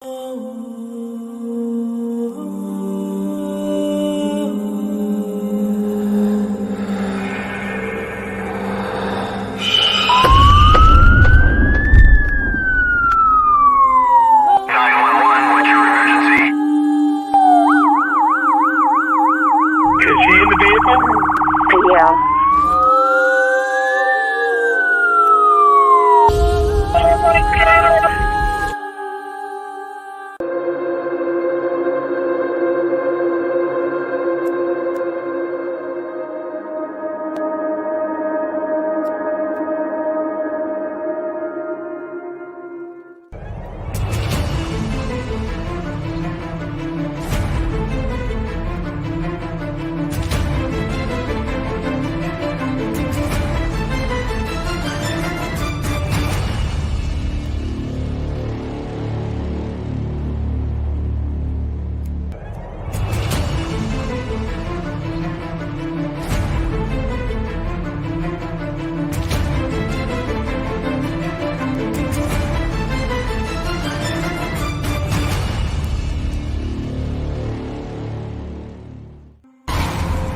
Yeah.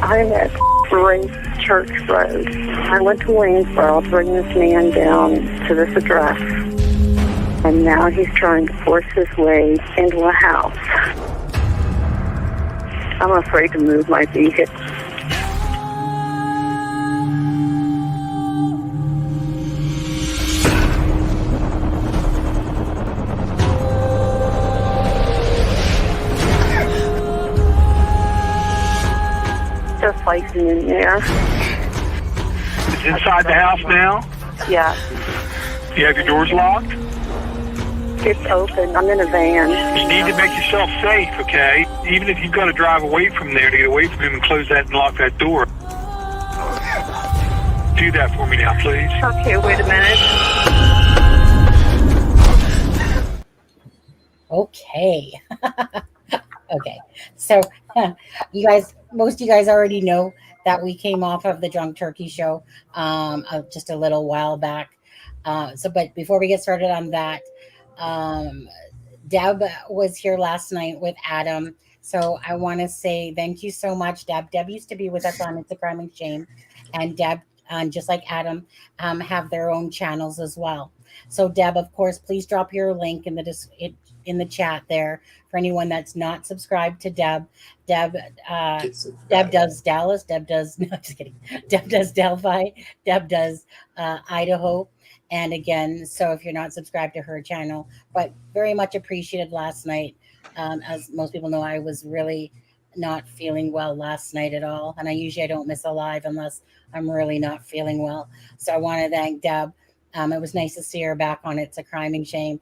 I'm at Grace Church Road. I went to Waynesboro to bring this man down to this address, and now he's trying to force his way into a house. I'm afraid to move my vehicle. Just placing in there. It's inside the house now? Yeah. You have your doors locked? It's open. I'm in a van. You need to make yourself safe, okay? Even if you've got to drive away from there to get away from him and close that and lock that door. Do that for me now, please. Okay, wait a minute. Okay. Okay. So you guys, most of you guys already know that we came off of the Drunk Turkey show just a little while back. But before we get started on that, Deb was here last night with Adam. So I want to say thank you so much, Deb. Deb used to be with us on It's a Crime and Shame, and Deb, just like Adam, have their own channels as well. So Deb, of course, please drop your link in the chat there for anyone that's not subscribed to Deb. Deb does Dallas. Deb does no, just kidding. Deb does Delphi. Deb does Idaho. And again, so if you're not subscribed to her channel, but very much appreciated last night. As most people know, I was really not feeling well last night at all. And I don't miss a live unless I'm really not feeling well. So I want to thank Deb. It was nice to see her back on It's a Crime and Shame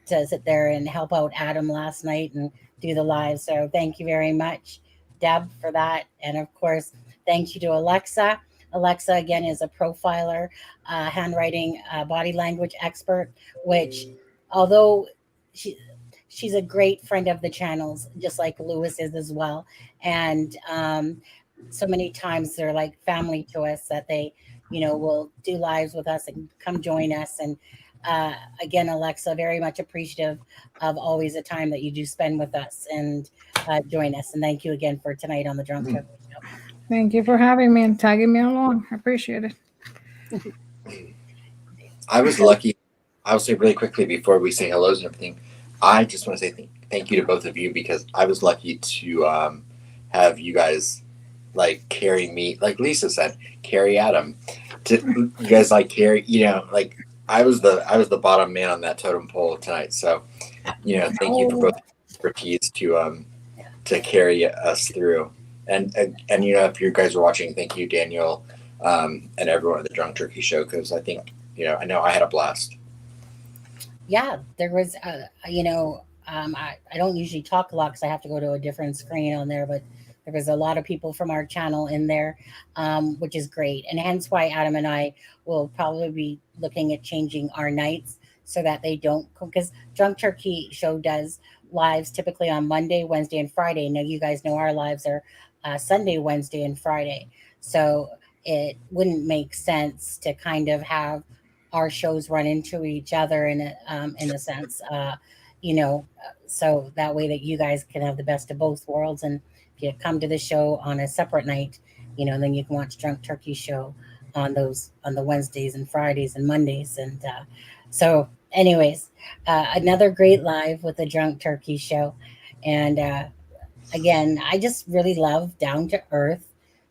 to sit there and help out Adam last night and do the live. So thank you very much, Deb, for that. And of course, thank you to Alexza. Alexza, again, is a profiler, handwriting, body language expert, which although she's a great friend of the channels, just like Lewis is as well. And so many times they're like family to us that they, will do lives with us and come join us. And again, Alexza, very much appreciative of always the time that you do spend with us and join us. And thank you again for tonight on the Drunk Turkey Show. Thank you for having me and tagging me along. I appreciate it. I was lucky. I'll say really quickly before we say hellos and everything. I just want to say thank you to both of you because I was lucky to have you guys like carry me, like Lisa said, carry Adam. You guys like carry, like I was the bottom man on that totem pole tonight. So, thank you for both expertise to carry us through. And if you guys are watching, thank you, Daniel, and everyone at the Drunk Turkey Show, because I think, I know I had a blast. Yeah, there was, I don't usually talk a lot because I have to go to a different screen on there, but there was a lot of people from our channel in there, which is great. And hence why Adam and I will probably be looking at changing our nights so that they don't, because Drunk Turkey Show does lives typically on Monday, Wednesday, and Friday. Now, you guys know our lives are Sunday, Wednesday, and Friday. So it wouldn't make sense to kind of have our shows run into each other in a sense, you know, so that way that you guys can have the best of both worlds. And if you come to the show on a separate night, you know, then you can watch Drunk Turkey show on the Wednesdays and Fridays and Mondays. And so, anyways, another great live with the Drunk Turkey show, and again, I just really love down to earth,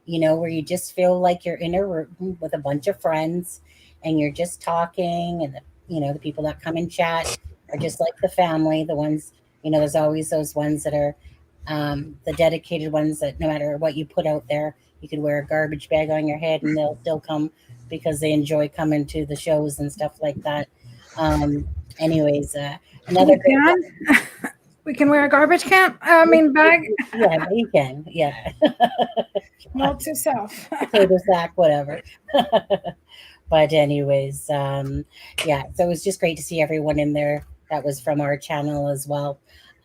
you know, where you just feel like you're in a room with a bunch of friends and you're just talking, and you know, the people that come and chat are just like the family, the ones, you know, there's always those ones that are the dedicated ones that no matter what you put out there, you could wear a garbage bag on your head and they'll still come because they enjoy coming to the shows and stuff like that. Um, anyways, another We can. We can wear a garbage can. I mean, bag. yeah, you can, yeah. Note to self. Potato sack, whatever. But anyways, yeah, so it was just great to see everyone in there that was from our channel as well.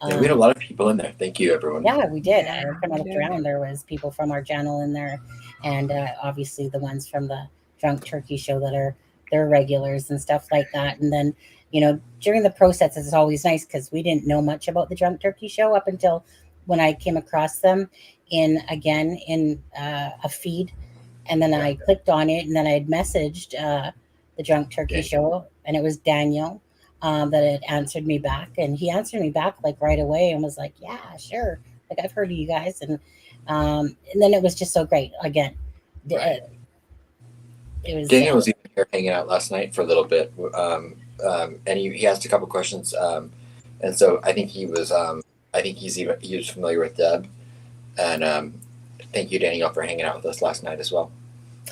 Yeah, we had a lot of people in there. Thank you, everyone. Yeah, we did. Yeah, When I we looked did. around, there was people from our channel in there, and obviously the ones from the Drunk Turkey show that are they're regulars and stuff like that. And then, you know, during the process, it's always nice because we didn't know much about the Drunk Turkey show up until when I came across them in a feed, and then I clicked on it, and then I had messaged the Drunk Turkey show, and it was Daniel that had answered me back, and he answered me back like right away and was like, "Yeah, sure, like I've heard of you guys," and then it was just so great. Again, Right. it was Daniel was even here hanging out last night for a little bit, and he asked a couple questions, and so I think he was he was familiar with Deb, and thank you, Daniel, for hanging out with us last night as well.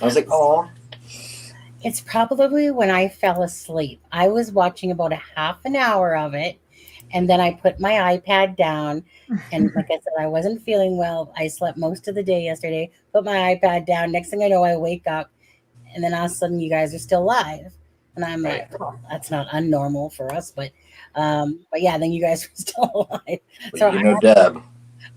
I was like, oh. It's probably when I fell asleep. I was watching about a half an hour of it, and then I put my iPad down. And like I said, I wasn't feeling well. I slept most of the day yesterday, put my iPad down. Next thing I know, I wake up, and then all of a sudden, you guys are still live. And I'm like, oh, that's not unnormal for us. But yeah, then you guys were still alive. So you know Deb.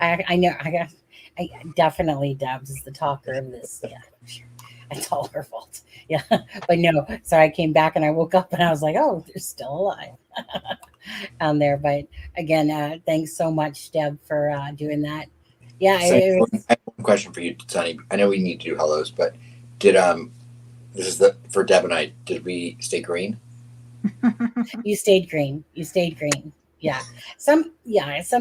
I know. I definitely Debs is the talker of this. Yeah, sure. It's all her fault. Yeah, but no. So I came back and I woke up and I was like, oh, they're still alive on there. But again, thanks so much, Deb, for doing that. Yeah, So I have one question for you, Sonny. I know we need to do hellos, but did this is for Deb and I. Did we stay green? you stayed green. You stayed green. Yeah. Some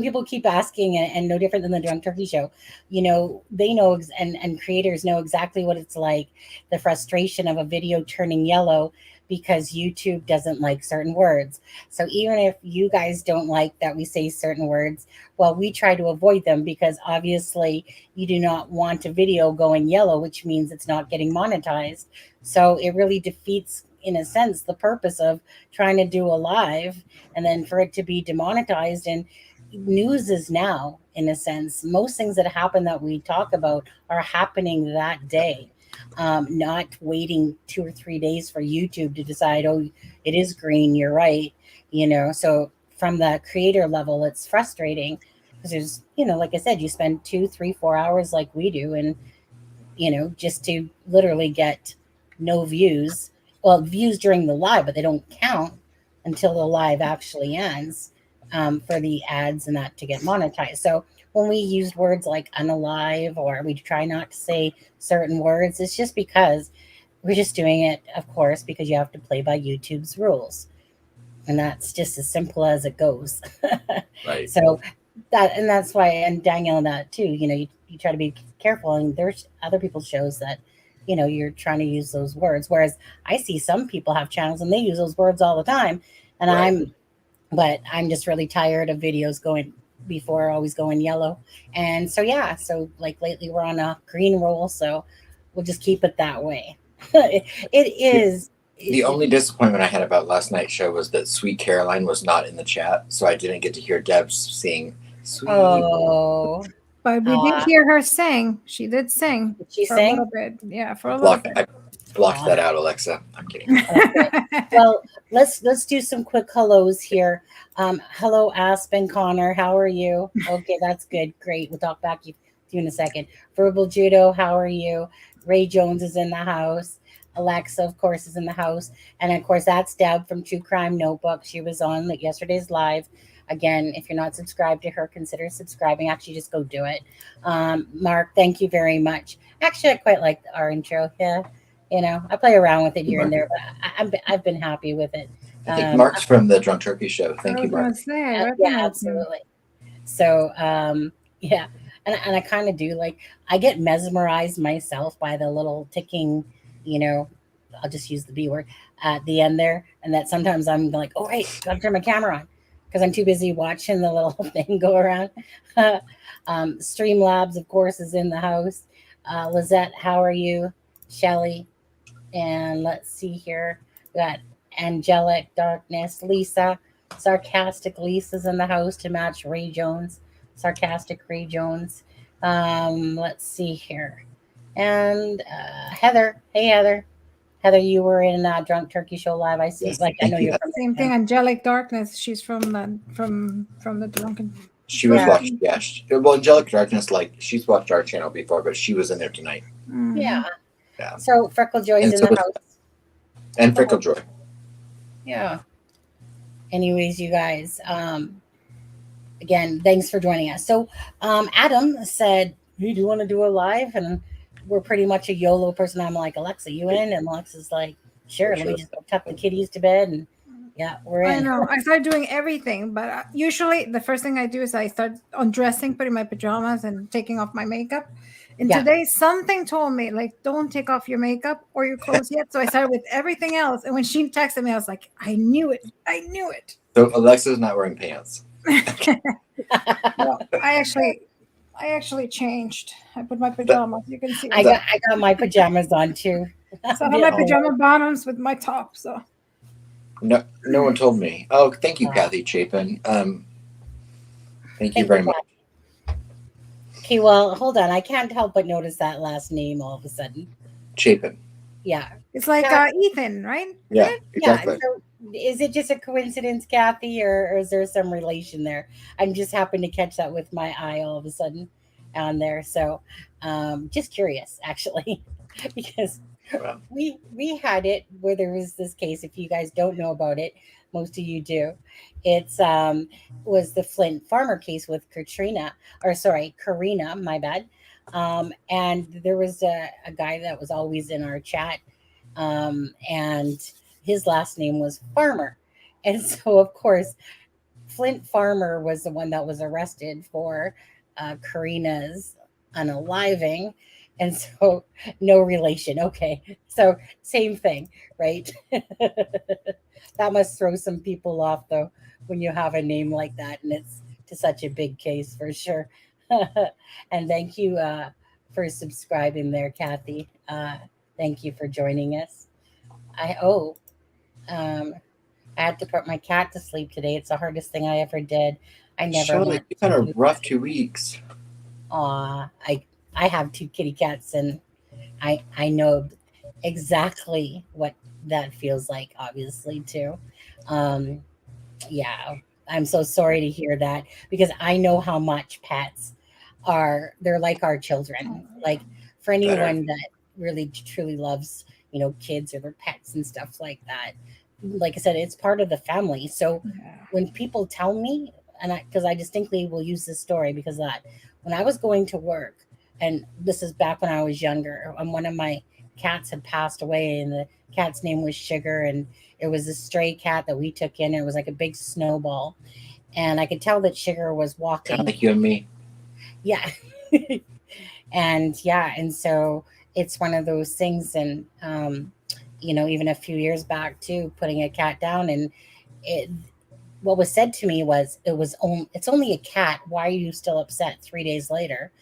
people keep asking, and no different than the Drunk Turkey show. You know, they know and creators know exactly what it's like, the frustration of a video turning yellow because YouTube doesn't like certain words. So even if you guys don't like that we say certain words, well, we try to avoid them because obviously you do not want a video going yellow, which means it's not getting monetized. So it really defeats, in a sense, the purpose of trying to do a live and then for it to be demonetized. And news is now, in a sense, most things that happen that we talk about are happening that day, not waiting 2 or 3 days for YouTube to decide, oh, it is green, you're right, you know. So from the creator level, it's frustrating because there's, you know, like I said, you spend 2, 3, 4 hours like we do, and you know, just to literally get no views. Well, views during the live, but they don't count until the live actually ends, for the ads and that to get monetized. So when we use words like unalive, or we try not to say certain words, it's just because we're just doing it, of course, because you have to play by YouTube's rules. And that's just as simple as it goes. Right. So that's why, and Daniel and that too, you know, you try to be careful, and there's other people's shows that, you know, you're trying to use those words. Whereas I see some people have channels and they use those words all the time. And Right. I'm just really tired of videos always going yellow. And so, yeah, so like lately we're on a green roll. So we'll just keep it that way. It is. The only disappointment I had about last night's show was that Sweet Caroline was not in the chat, so I didn't get to hear Deb sing Sweet. Oh, But we did hear her sing. She did sing. Did she for sing? a little bit. Yeah, for a little bit. I blocked that out, Alexa. I'm kidding. Okay. Well, let's do some quick hellos here. Hello, Aspen Connor. How are you? Okay, that's good. Great. We'll talk back to you in a second. Verbal Judo, how are you? Ray Jones is in the house. Alexza, of course, is in the house. And of course, that's Deb from True Crime Notebook. She was on like yesterday's live. Again, if you're not subscribed to her, consider subscribing. Actually, just go do it. Mark, thank you very much. Actually, I quite like our intro. Yeah, I play around with it here and there, but I've been happy with it. I think Mark's from the Drunk Turkey Show. Thank you, Mark. Yeah, absolutely. So, yeah, and I kind of do like, I get mesmerized myself by the little ticking, I'll just use the B word at the end there, and that sometimes I'm like, oh wait, gotta turn my camera on because I'm too busy watching the little thing go around. Streamlabs, of course, is in the house. Lizette, how are you? Shelly, and let's see here. We got Angelic Darkness, Lisa, Sarcastic Lisa's in the house to match Ray Jones, Sarcastic Ray Jones. Let's see here, and Heather. Hey, Heather. Heather, you were in Drunk Turkey Show live. I see. Yes, I know you're from same thing. Angelic Darkness. She's from the Drunken. She was watching. Yeah. Well, Angelic Darkness, like she's watched our channel before, but she was in there tonight. Mm-hmm. Yeah. Yeah. So Freckle Joy's in the house. And Freckle Joy. Yeah. Anyways, you guys, again, thanks for joining us. So Adam said, hey, do you want to do a live? And we're pretty much a YOLO person. I'm like, Alexza, you in? And Alexa's like, sure, let me just go tuck the kitties to bed. And yeah, we're in. I know. I started doing everything, but usually the first thing I do is I start undressing, putting my pajamas and taking off my makeup. And today something told me, like, don't take off your makeup or your clothes yet. So I started with everything else. And when she texted me, I was like, I knew it. So Alexa's not wearing pants. Well, I actually changed. I put my pajamas. You can see. I got my pajamas on too. So I have my pajama bottoms with my top. So no one told me. Oh, thank you, Kathy Chapin. Thank you very much. Okay, well, hold on. I can't help but notice that last name all of a sudden. Chapin. Yeah. It's like Ethan, right? Yeah, exactly. Yeah, so is it just a coincidence, Kathy, or is there some relation there? I just happened to catch that with my eye all of a sudden on there. So just curious, actually, because we had it where there was this case. If you guys don't know about it, most of you do. It's was the Flint Farmer case with Karina, my bad. And there was a guy that was always in our chat, and his last name was Farmer. And so, of course, Flint Farmer was the one that was arrested for Karina's unaliving. And so, no relation. Okay. So, same thing, right? That must throw some people off, though, when you have a name like that. And it's to such a big case for sure. And thank you for subscribing there, Kathy. Thank you for joining us. I had to put my cat to sleep today. It's the hardest thing I ever did. I never. You've had a rough 2 weeks. Aw, I have 2 kitty cats, and I know exactly what that feels like. Obviously, too. Yeah, I'm so sorry to hear that because I know how much pets are. They're like our children. Like for anyone that really truly loves, kids or their pets and stuff like that. Like I said, it's part of the family. So when people tell me, and because I distinctly will use this story because of that, when I was going to work, and this is back when I was younger, and one of my cats had passed away, and the cat's name was Sugar, and it was a stray cat that we took in. And it was like a big snowball, and I could tell that Sugar was walking. Kind of like you and me. Yeah. And so it's one of those things. And, even a few years back too, putting a cat down, and what was said to me was, it's only a cat. Why are you still upset 3 days later?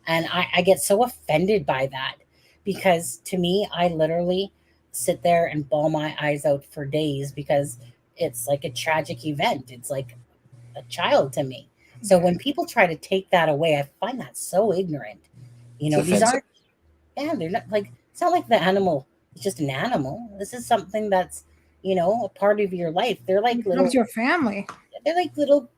And I get so offended by that because to me, I literally sit there and bawl my eyes out for days because it's like a tragic event. It's like a child to me. So when people try to take that away, I find that so ignorant. These aren't, they're not like, it's not like the animal is just an animal. This is something that's, a part of your life. They're like little, your family. They're like little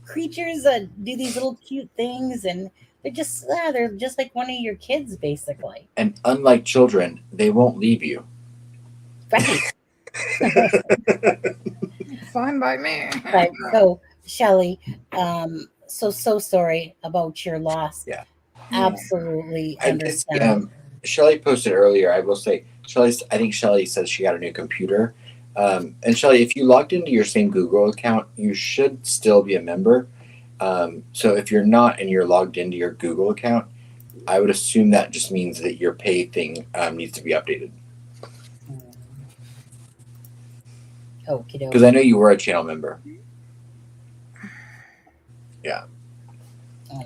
creatures that do these little cute things, and they're just like one of your kids, basically. And unlike children, they won't leave you. Right. Fine by me. Right. So, Shelley, so sorry about your loss. Yeah. Absolutely I did see, understand. Shelly posted earlier. I will say, I think Shelly says she got a new computer. And Shelly, if you logged into your same Google account, you should still be a member. So if you're not and you're logged into your Google account, I would assume that just means that your pay thing needs to be updated. Okie Because I know you were a channel member. Yeah.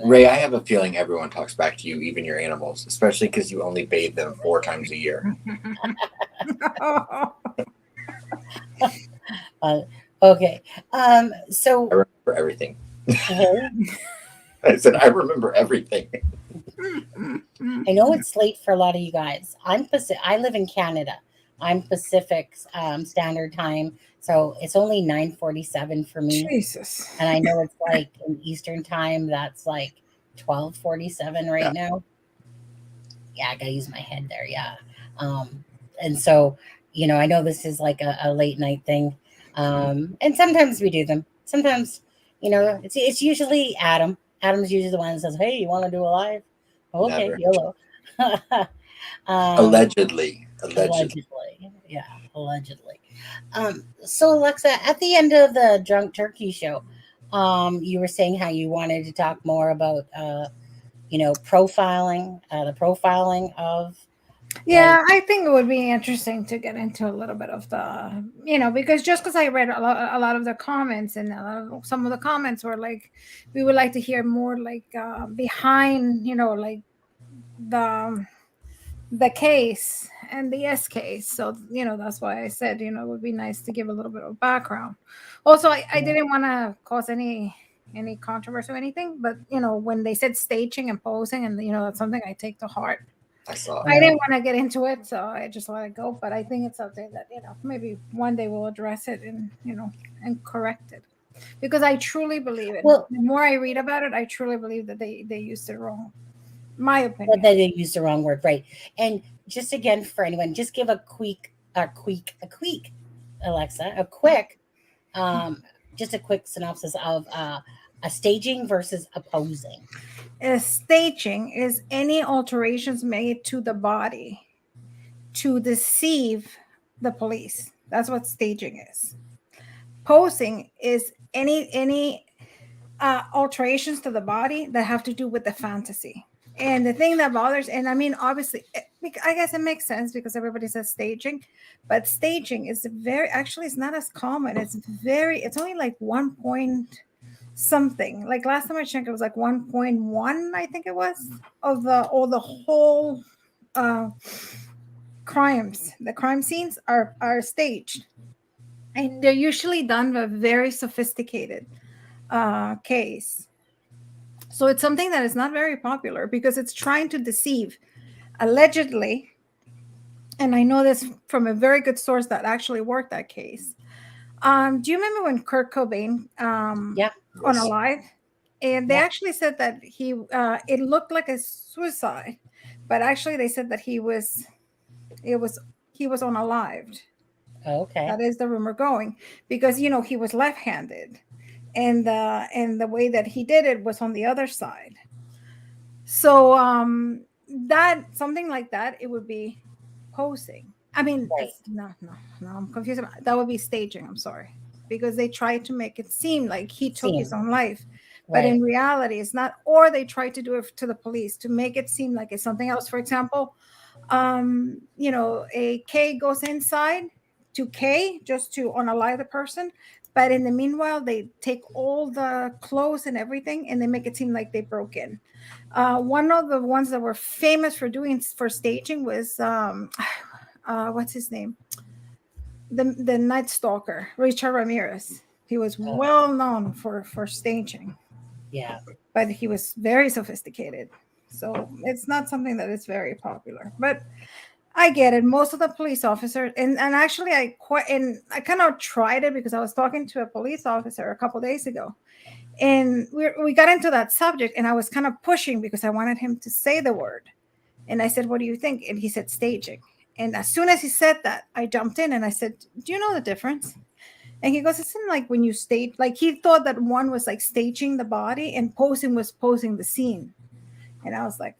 Ray, I have a feeling everyone talks back to you, even your animals, especially because you only bathe them 4 times a year. Okay. So I remember everything. I said, I remember everything. I know it's late for a lot of you guys. I live in Canada. I'm Pacific Standard Time, so it's only 9:47 for me. Jesus. And I know it's like in Eastern Time, that's like 12:47 right now. Yeah, I gotta use my head there. Yeah. And so, I know this is like a late night thing. And sometimes we do them. Sometimes, it's usually Adam. Adam's usually the one that says, "Hey, you want to do a live?" Okay, Never. YOLO. Allegedly. Yeah, allegedly. So Alexa, at the end of the Drunk Turkey show, you were saying how you wanted to talk more about profiling, the profiling of. Yeah, I think it would be interesting to get into a little bit of the, because just because I read a lot of the comments, and some of the comments were like, we would like to hear more like behind, like the case and the S case. So, that's why I said, it would be nice to give a little bit of background. Also, I didn't want to cause any controversy or anything, but, when they said staging and posing, and, that's something I take to heart. I saw it. I didn't want to get into it, so I just let it go. But I think it's something that, maybe one day we'll address it and, and correct it. Because I truly believe it. Well, the more I read about it, I truly believe that they used it wrong. My opinion. That they used the wrong word, right? And just again, for anyone, just give a quick, Alexa, just a quick synopsis of a staging versus a posing. Staging is any alterations made to the body to deceive the police. That's what staging is. Posing is any alterations to the body that have to do with the fantasy. And the thing that bothers, and I mean, obviously, I guess it makes sense because everybody says staging, but staging is it's not as common. It's only like 1 point something. Like last time I checked, it was like 1.1, I think it was, of the whole crimes. The crime scenes are staged. And they're usually done with a very sophisticated case. So it's something that is not very popular because it's trying to deceive, allegedly. And I know this from a very good source that actually worked that case. Do you remember when Kurt Cobain on Alive? And they actually said that it looked like a suicide, but actually they said that he was unalived. Okay. That is the rumor going, because he was left-handed, and the way that he did it was on the other side. So that something like that, it would be posing. I mean, right. No, I'm confused. That would be staging. I'm sorry, because they tried to make it seem like he took his own life, but in reality, it's not. Or they tried to do it to the police to make it seem like it's something else. For example, a K goes inside to K just to unalive the person, but in the meanwhile, they take all the clothes and everything, and they make it seem like they broke in. One of the ones that were famous for staging was what's his name? The Night Stalker, Richard Ramirez. He was well known for staging. Yeah. But he was very sophisticated. So it's not something that is very popular. But I get it. Most of the police officers, and actually I kind of tried it because I was talking to a police officer a couple of days ago. And we got into that subject, and I was kind of pushing because I wanted him to say the word. And I said, "What do you think?" And he said, "Staging." And as soon as he said that, I jumped in and I said, "Do you know the difference?" And he goes, "Isn't like when you stage, like he thought that one was like staging the body and posing was posing the scene." And I was like,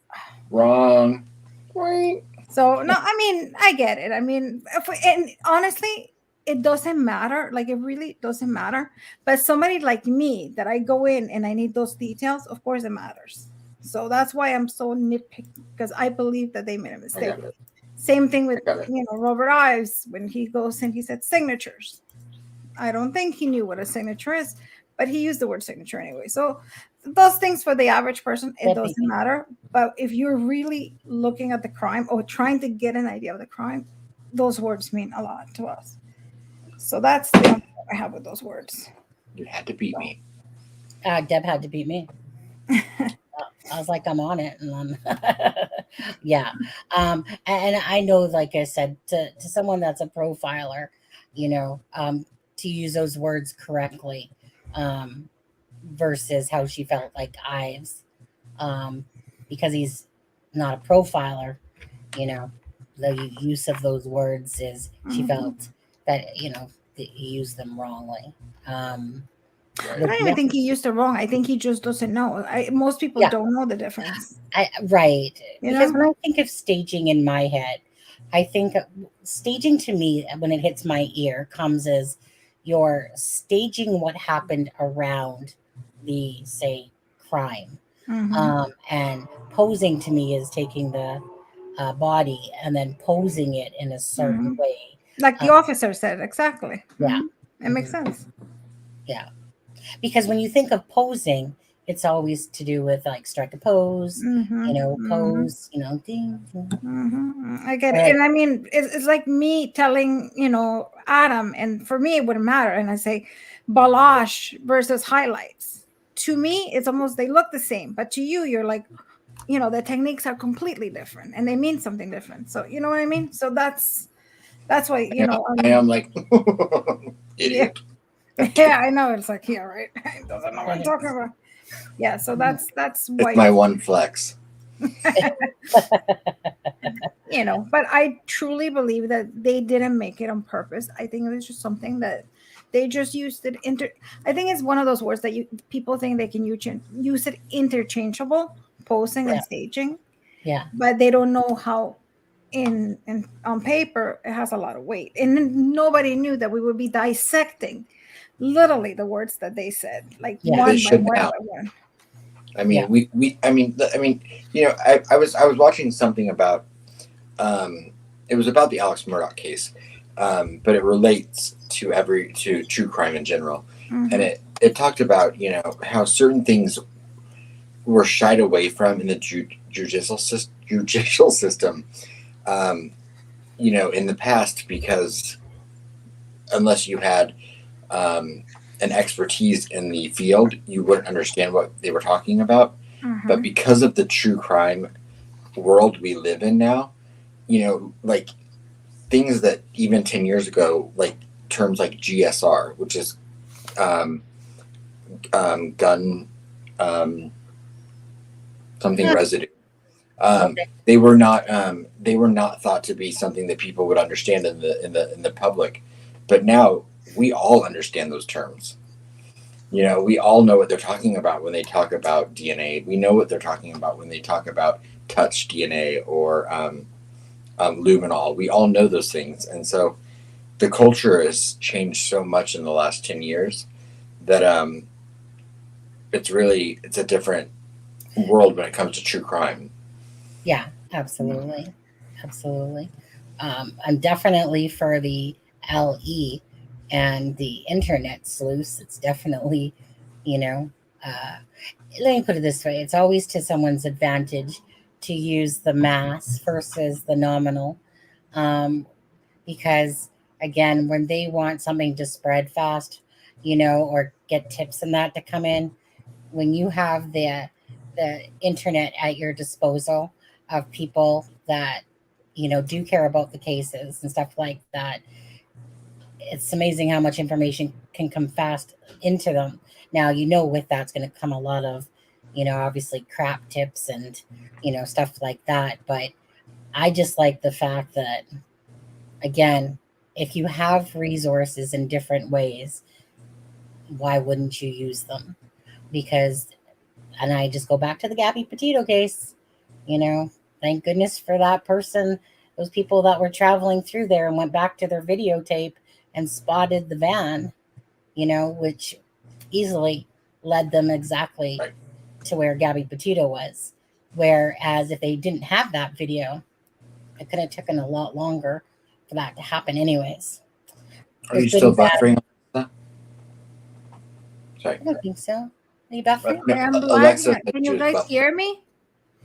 Wrong. Right. so no, I mean, I get it. I mean, and honestly, it doesn't matter. Like it really doesn't matter. But somebody like me that I go in and I need those details, of course it matters. So that's why I'm so nitpicky, because I believe that they made a I mistake. got it. Same thing with I got it. Robert Ives when he goes and he said signatures. I don't think he knew what a signature is, but he used the word signature anyway. So those things for the average person, it doesn't matter. But if you're really looking at the crime or trying to get an idea of the crime, those words mean a lot to us. So that's the only thing I have with those words. You had to beat me. Deb had to beat me. I was like, I'm on it, and yeah. And I know, like I said, to someone that's a profiler, to use those words correctly, versus how she felt like Ives, because he's not a profiler. The use of those words is she felt that he used them wrongly. I don't even think he used it wrong. I think he just doesn't know. Most people don't know the difference. Right. Because when I think of staging in my head, I think staging to me, when it hits my ear, comes as you're staging what happened around the, say, crime. And posing to me is taking the body and then posing it in a certain way. Like the officer said, exactly. Yeah. It makes sense. Yeah. Because when you think of posing, it's always to do with like strike a pose, pose, I get it. And I mean, it's like me telling, Adam, and for me, it wouldn't matter. And I say balayage versus highlights. To me, it's almost, they look the same. But to you, you're like, the techniques are completely different and they mean something different. So, you know what I mean? So that's why, I am like, idiot. Yeah, I know. It's like, yeah, right. He doesn't know what I'm talking about. Yeah, so that's why. It's my one flex. But I truly believe that they didn't make it on purpose. I think it was just something that they just used it. I think it's one of those words that people think they can use it interchangeable, posing and staging. Yeah. But they don't know how in on paper it has a lot of weight, and nobody knew that we would be dissecting literally the words that they said, like one by one by one. I mean, I was watching something about, it was about the Alex Murdaugh case, but it relates to true crime in general, and it talked about how certain things were shied away from in the judicial system, in the past, because unless you had an expertise in the field, you wouldn't understand what they were talking about. But because of the true crime world we live in now, like things that even 10 years ago, like terms like GSR, which is gun something residue. They were not thought to be something that people would understand in the public, but now we all understand those terms. We all know what they're talking about when they talk about DNA. We know what they're talking about when they talk about touch DNA or luminol. We all know those things, and so the culture has changed so much in the last 10 years that it's a different world when it comes to true crime. Yeah, absolutely. I'm definitely for the LE and the internet sleuths. It's definitely, let me put it this way. It's always to someone's advantage to use the mass versus the nominal. Because again, when they want something to spread fast, or get tips and that to come in, when you have the internet at your disposal of people that do care about the cases and stuff like that, it's amazing how much information can come fast into them. Now, with that's going to come a lot of obviously crap tips and stuff like that, but I just like the fact that, again, if you have resources in different ways, why wouldn't you use them? Because, and I just go back to the Gabby Petito case, you know, thank goodness for that person, those people that were traveling through there and went back to their videotape and spotted the van, you know, which easily led them exactly Right. to where Gabby Petito was. Whereas if they didn't have that video, it could have taken a lot longer for that to happen anyways. Are you There's good still and bad. buffering? Alexa? Sorry. I don't think so. Are you buffering? No, I am Alexa lagging. said Can she you was guys buffering. hear me?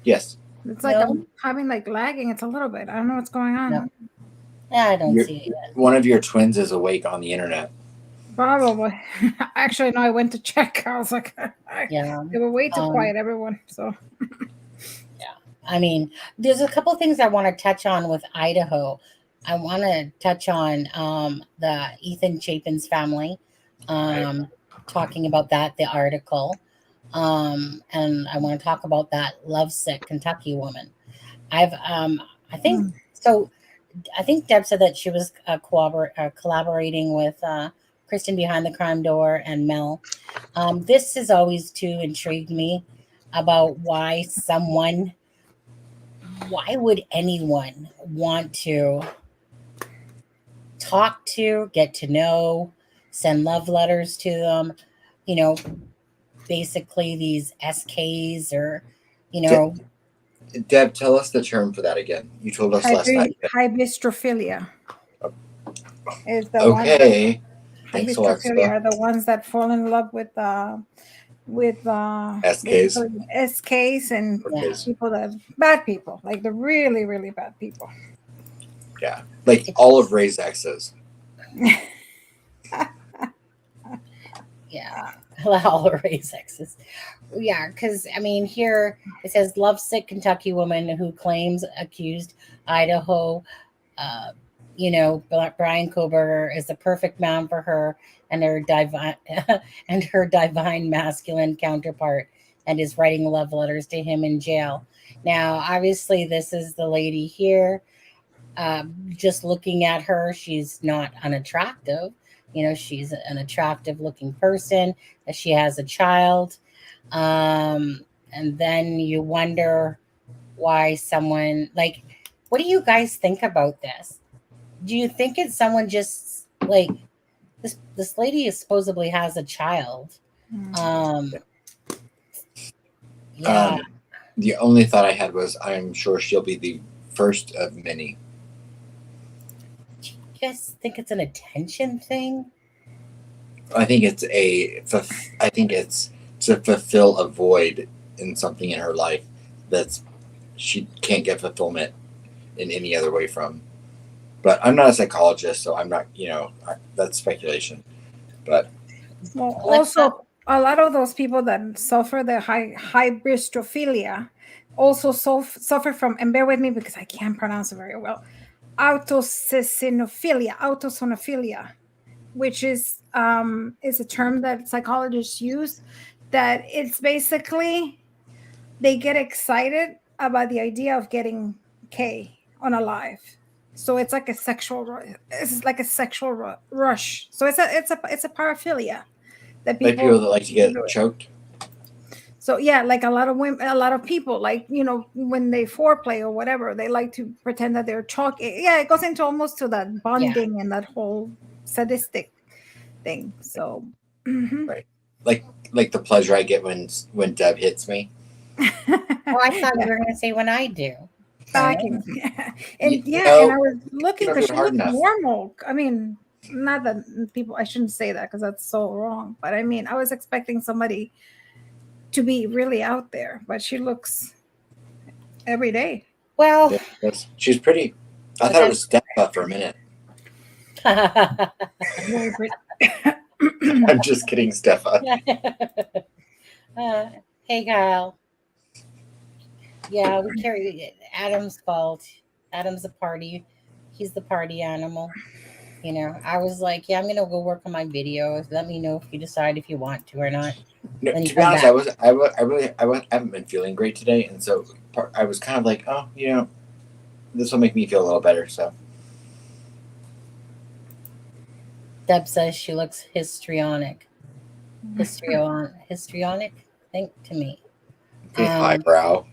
Yes. It's like No. I'm having like lagging. It's a little bit. I don't know what's going on. No. I don't You're- see it yet. One of your twins is awake on the internet. Probably. Actually, no, I went to check. I was like, Yeah. they were way too quiet, everyone. So, I mean, there's a couple things I want to touch on with Idaho. I want to touch on the Ethan Chapin's family, talking about that, the article. And I want to talk about that lovesick Kentucky woman. I think so. I think Deb said that she was collaborating with Kristen behind the crime door and Mel. This has always too intrigued me about why would anyone want to talk to, get to know, send love letters to them, you know, basically these SKs or, you know, Deb, tell us the term for that again. You told us last night. hybistrophilia is the Okay. one. Thanks, Hybistrophilia Alexa. are the ones that fall in love with SKs. SKs and Yeah. people that bad people, like the really, really bad people. Yeah. Like all of Ray's exes. Yeah, all the race exes. Yeah, because I mean, here it says lovesick Kentucky woman who claims accused Idaho, you know, Brian Koberger is the perfect man for her and her divine and her divine masculine counterpart, and is writing love letters to him in jail. Now, obviously, this is the lady here. Just looking at her, she's not unattractive. You know, she's an attractive looking person. She has a child. And then you wonder why someone like, what do you guys think about this? Do you think it's someone just like this lady supposedly has a child? Yeah. The only thought I had was I'm sure she'll be the first of many. Do you guys think it's an attention thing? I think it's to fulfill a void in something in her life that's she can't get fulfillment in any other way from. But I'm not a psychologist, so I'm not, that's speculation. But Well, also a lot of those people that suffer the hybistrophilia also suffer from, and bear with me because I can't pronounce it very well, autosonophilia, which is a term that psychologists use. That it's basically they get excited about the idea of getting K on a live. So it's like a sexual rush. So it's a paraphilia that like people that like to get choked. So yeah, like a lot of women, a lot of people, like, you know, when they foreplay or whatever, they like to pretend that they're choking. Yeah, it goes into almost to that bonding and that whole sadistic thing. So right, like the pleasure I get when Deb hits me. Oh, I thought you were going to say when I do. And and I was looking because she looked normal. I mean, not that people, I shouldn't say that because that's so wrong. But I mean, I was expecting somebody to be really out there, but she looks every day. Well, she's pretty. I thought it was Steppa for a minute. I'm just kidding, Steppa. Hey, Kyle. Yeah, we carry Adam's fault. Adam's a party. He's the party animal. You know, I was like, yeah, I'm gonna go work on my video. Let me know if you decide if you want to or not. No, to be honest, I haven't been feeling great today, and so I was kind of like, oh, this will make me feel a little better. So Deb says she looks histrionic. Histrionic, I think, to me. the eyebrow.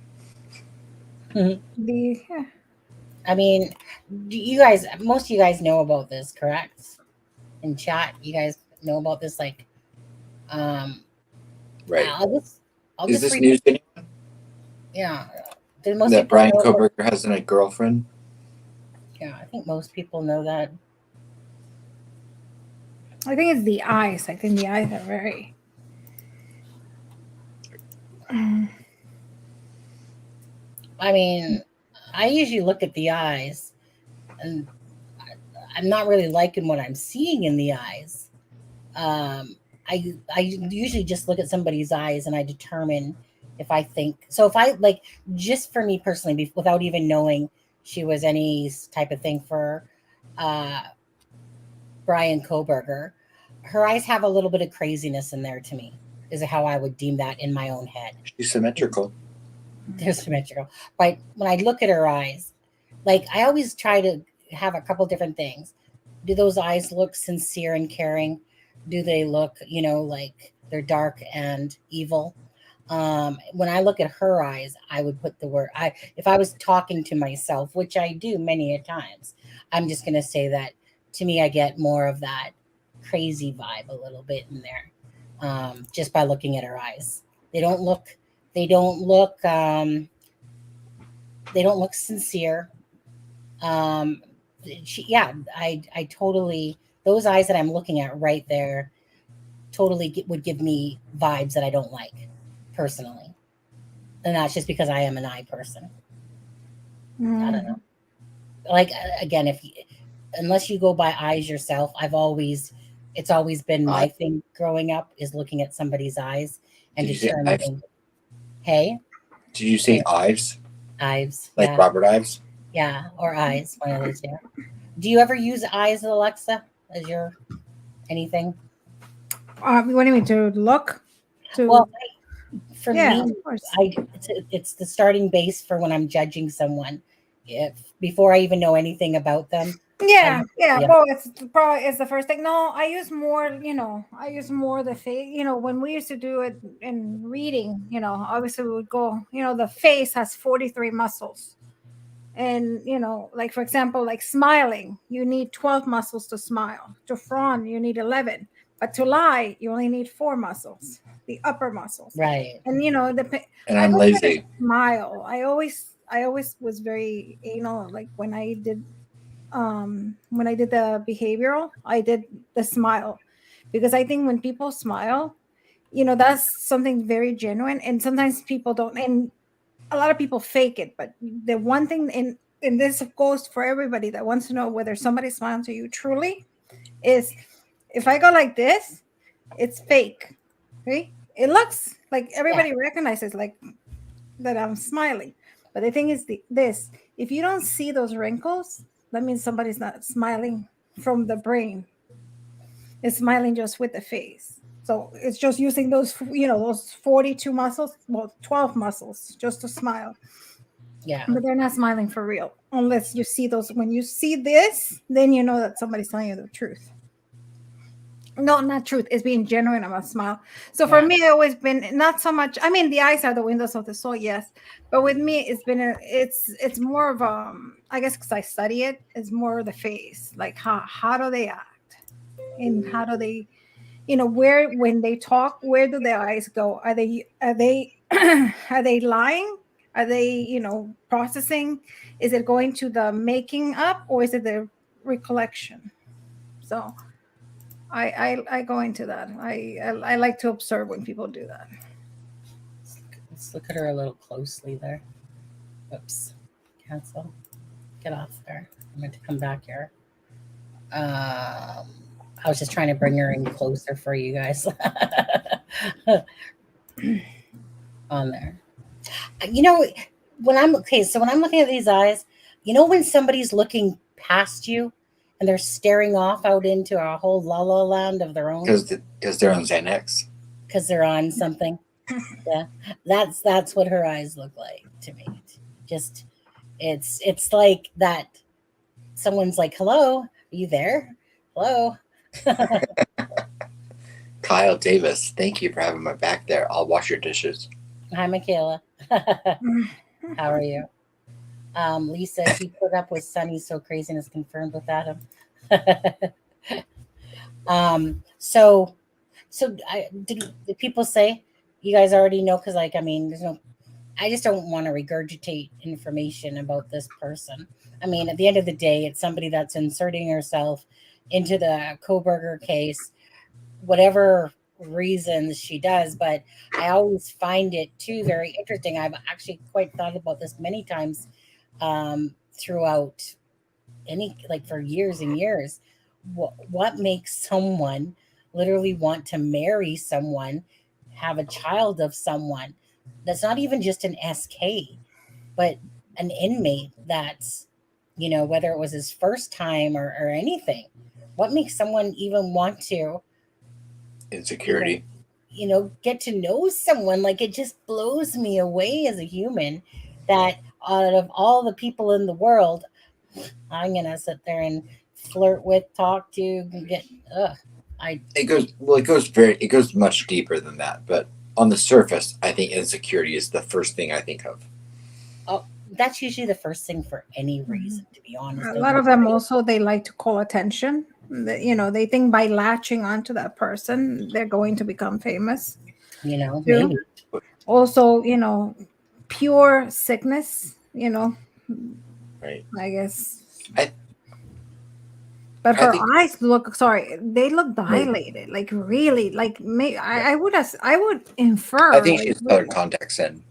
I mean, you guys, most of you guys know about this, correct? In chat, you guys know about this, like, right. I'll Is just this read news to anyone? Yeah. Did most That people Brian know Koberger has a girlfriend? Yeah, I think most people know that. I think it's the eyes. I think the eyes are very. I mean, I usually look at the eyes, and I'm not really liking what I'm seeing in the eyes. I usually just look at somebody's eyes and I determine if I think so. If I like, just for me personally, without even knowing she was any type of thing for Brian Koberger, her eyes have a little bit of craziness in there to me. Is how I would deem that in my own head. She's symmetrical. They're symmetrical, but when I look at her eyes, like I always try to have a couple different things. Do those eyes look sincere and caring? Do they look, like they're dark and evil? When I look at her eyes, I would put the word if I was talking to myself, which I do many a times, I'm just gonna say that to me, I get more of that crazy vibe a little bit in there. Just by looking at her eyes. They don't look sincere. I totally, those eyes that I'm looking at right there totally would give me vibes that I don't like personally. And that's just because I am an eye person. I don't know. Like, again, unless you go by eyes yourself, it's always been my thing growing up is looking at somebody's eyes and determining. Hey? Did you say Ives? Ives. Like yeah. Robert Ives? Yeah, or eyes, one of those two. Do you ever use eyes, Alexza, as your anything? What do you mean, to look? Well, for me, of course. it's the starting base for when I'm judging someone. Before I even know anything about them. Yeah. Well, it's the first thing. No, I use more, the face. When we used to do it in reading, obviously we would go, the face has 43 muscles. And, like, for example, like smiling, you need 12 muscles to smile. To frown, you need 11. But to lie, you only need 4 muscles, the upper muscles. Right. And, and I'm lazy. Smile. I always was very, like when I did the behavioral, I did the smile, because I think when people smile, that's something very genuine. And sometimes people don't, and a lot of people fake it. But the one thing, and this goes for everybody that wants to know whether somebody's smiling to you truly, is if I go like this, it's fake. Okay, it looks like everybody recognizes like that I'm smiling. But the thing is, this: if you don't see those wrinkles, that means somebody's not smiling from the brain. It's smiling just with the face. So it's just using those, those 42 muscles, well, 12 muscles just to smile. Yeah. But they're not smiling for real. Unless you see those. When you see this, then you know that somebody's telling you the truth. No, not truth. It's being genuine about smile. So for me, it's always been not so much. I mean, the eyes are the windows of the soul, yes. But with me, it's been it's more of I guess because I study it, it's more of the face. Like how do they act, and how do they, where when they talk, where do their eyes go? Are they are they lying? Are they processing? Is it going to the making up, or is it the recollection? So I go into that. I like to observe when people do that. Let's look at her a little closely there. Oops. Cancel. Get off there. I'm going to come back here. I was just trying to bring her in closer for you guys. On there. When I'm looking at these eyes, when somebody's looking past you and they're staring off out into a whole la la land of their own. Because they're on Xanax. Because they're on something. Yeah, that's what her eyes look like to me. Just It's like that. Someone's like, "Hello, are you there? Hello." Kyle Davis, thank you for having my back there. I'll wash your dishes. Hi, Michaela. How are you? Lisa, he put up with Sunny so craziness confirmed with Adam. So did people say you guys already know? Because like I mean, there's no. I just don't want to regurgitate information about this person. I mean, at the end of the day, it's somebody that's inserting herself into the Koberger case, whatever reasons she does. But I always find it too very interesting. I've actually quite thought about this many times throughout any like for years and years. What makes someone literally want to marry someone, have a child of someone that's not even just an SK, but an inmate that's, whether it was his first time or anything? What makes someone even want to, Insecurity. get to know someone? Like it just blows me away as a human that out of all the people in the world, I'm gonna sit there and flirt with, talk to, get. Ugh, I It goes much deeper than that. But on the surface, I think insecurity is the first thing I think of. oh, that's usually the first thing for any reason. To be honest, A lot of them also, they like to call attention. They think by latching onto that person, they're going to become famous. Too. maybe. Also, pure sickness, Right. I guess. I But I her think eyes they look dilated, like really, like I would infer. I think Like, she's colored contacts in.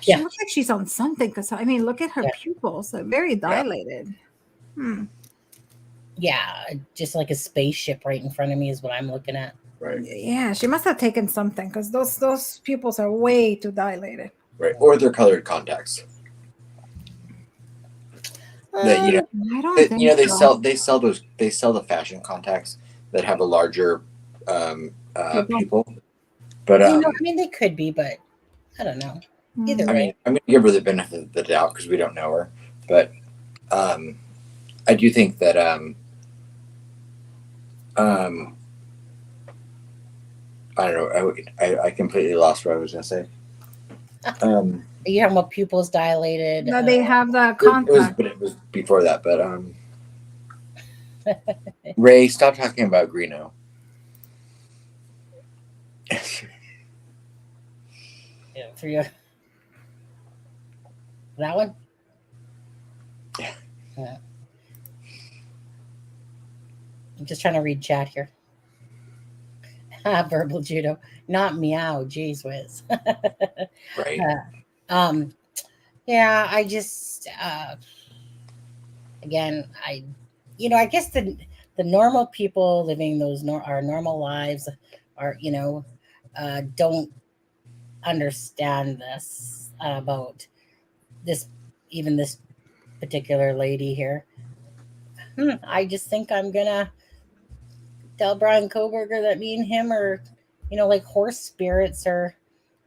she Yeah. looks like she's on something. Because I mean, look at her Yeah. pupils; they're very dilated. Yeah, just like a spaceship right in front of me is what I'm looking at. Right. Yeah, she must have taken something because those pupils are way too dilated. Right. Or they're colored contacts. That I don't think so. they sell the fashion contacts that have a larger pupil. But I mean, they could be, but I don't know. Either I way, mean, I'm gonna give her the benefit of the doubt because we don't know her. But I do think that I don't know. I completely lost what I was gonna say. are you talking about pupils dilated? No, they have the But it was before that. But Ray, stop talking about Greeno. Yeah, for you. That one? Yeah. I'm just trying to read chat here. Verbal judo, not meow. Jeez whiz. Right. Yeah, I just again, I guess the normal people living those our normal lives are don't understand this about this particular lady here. I just think I'm gonna tell Brian Koberger that me and him are like horse spirits or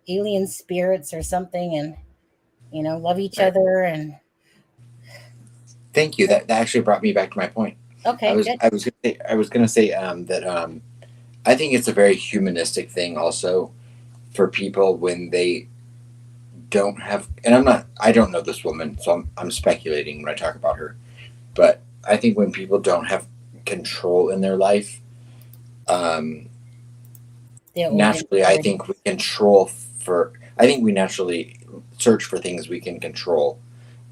alien spirits or something, and love each other. And thank you. That actually brought me back to my point. okay, I was gonna say that I think it's a very humanistic thing also for people when they don't have, and I don't know this woman, so I'm speculating when I talk about her, but I think when people don't have control in their life, naturally I think we naturally search for things we can control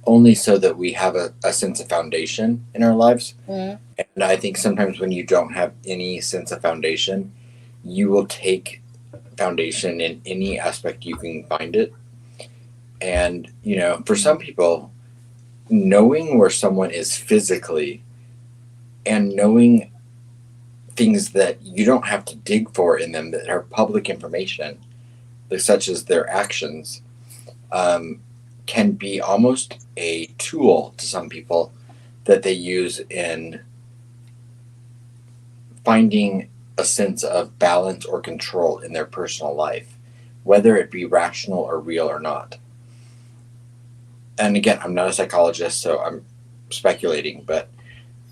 only so that we have a sense of foundation in our lives. Mm-hmm. And I think sometimes when you don't have any sense of foundation, you will take foundation in any aspect you can find it. And, for some people, knowing where someone is physically and knowing things that you don't have to dig for in them that are public information, such as their actions, can be almost a tool to some people that they use in finding a sense of balance or control in their personal life, whether it be rational or real or not. and again, I'm not a psychologist, so I'm speculating, but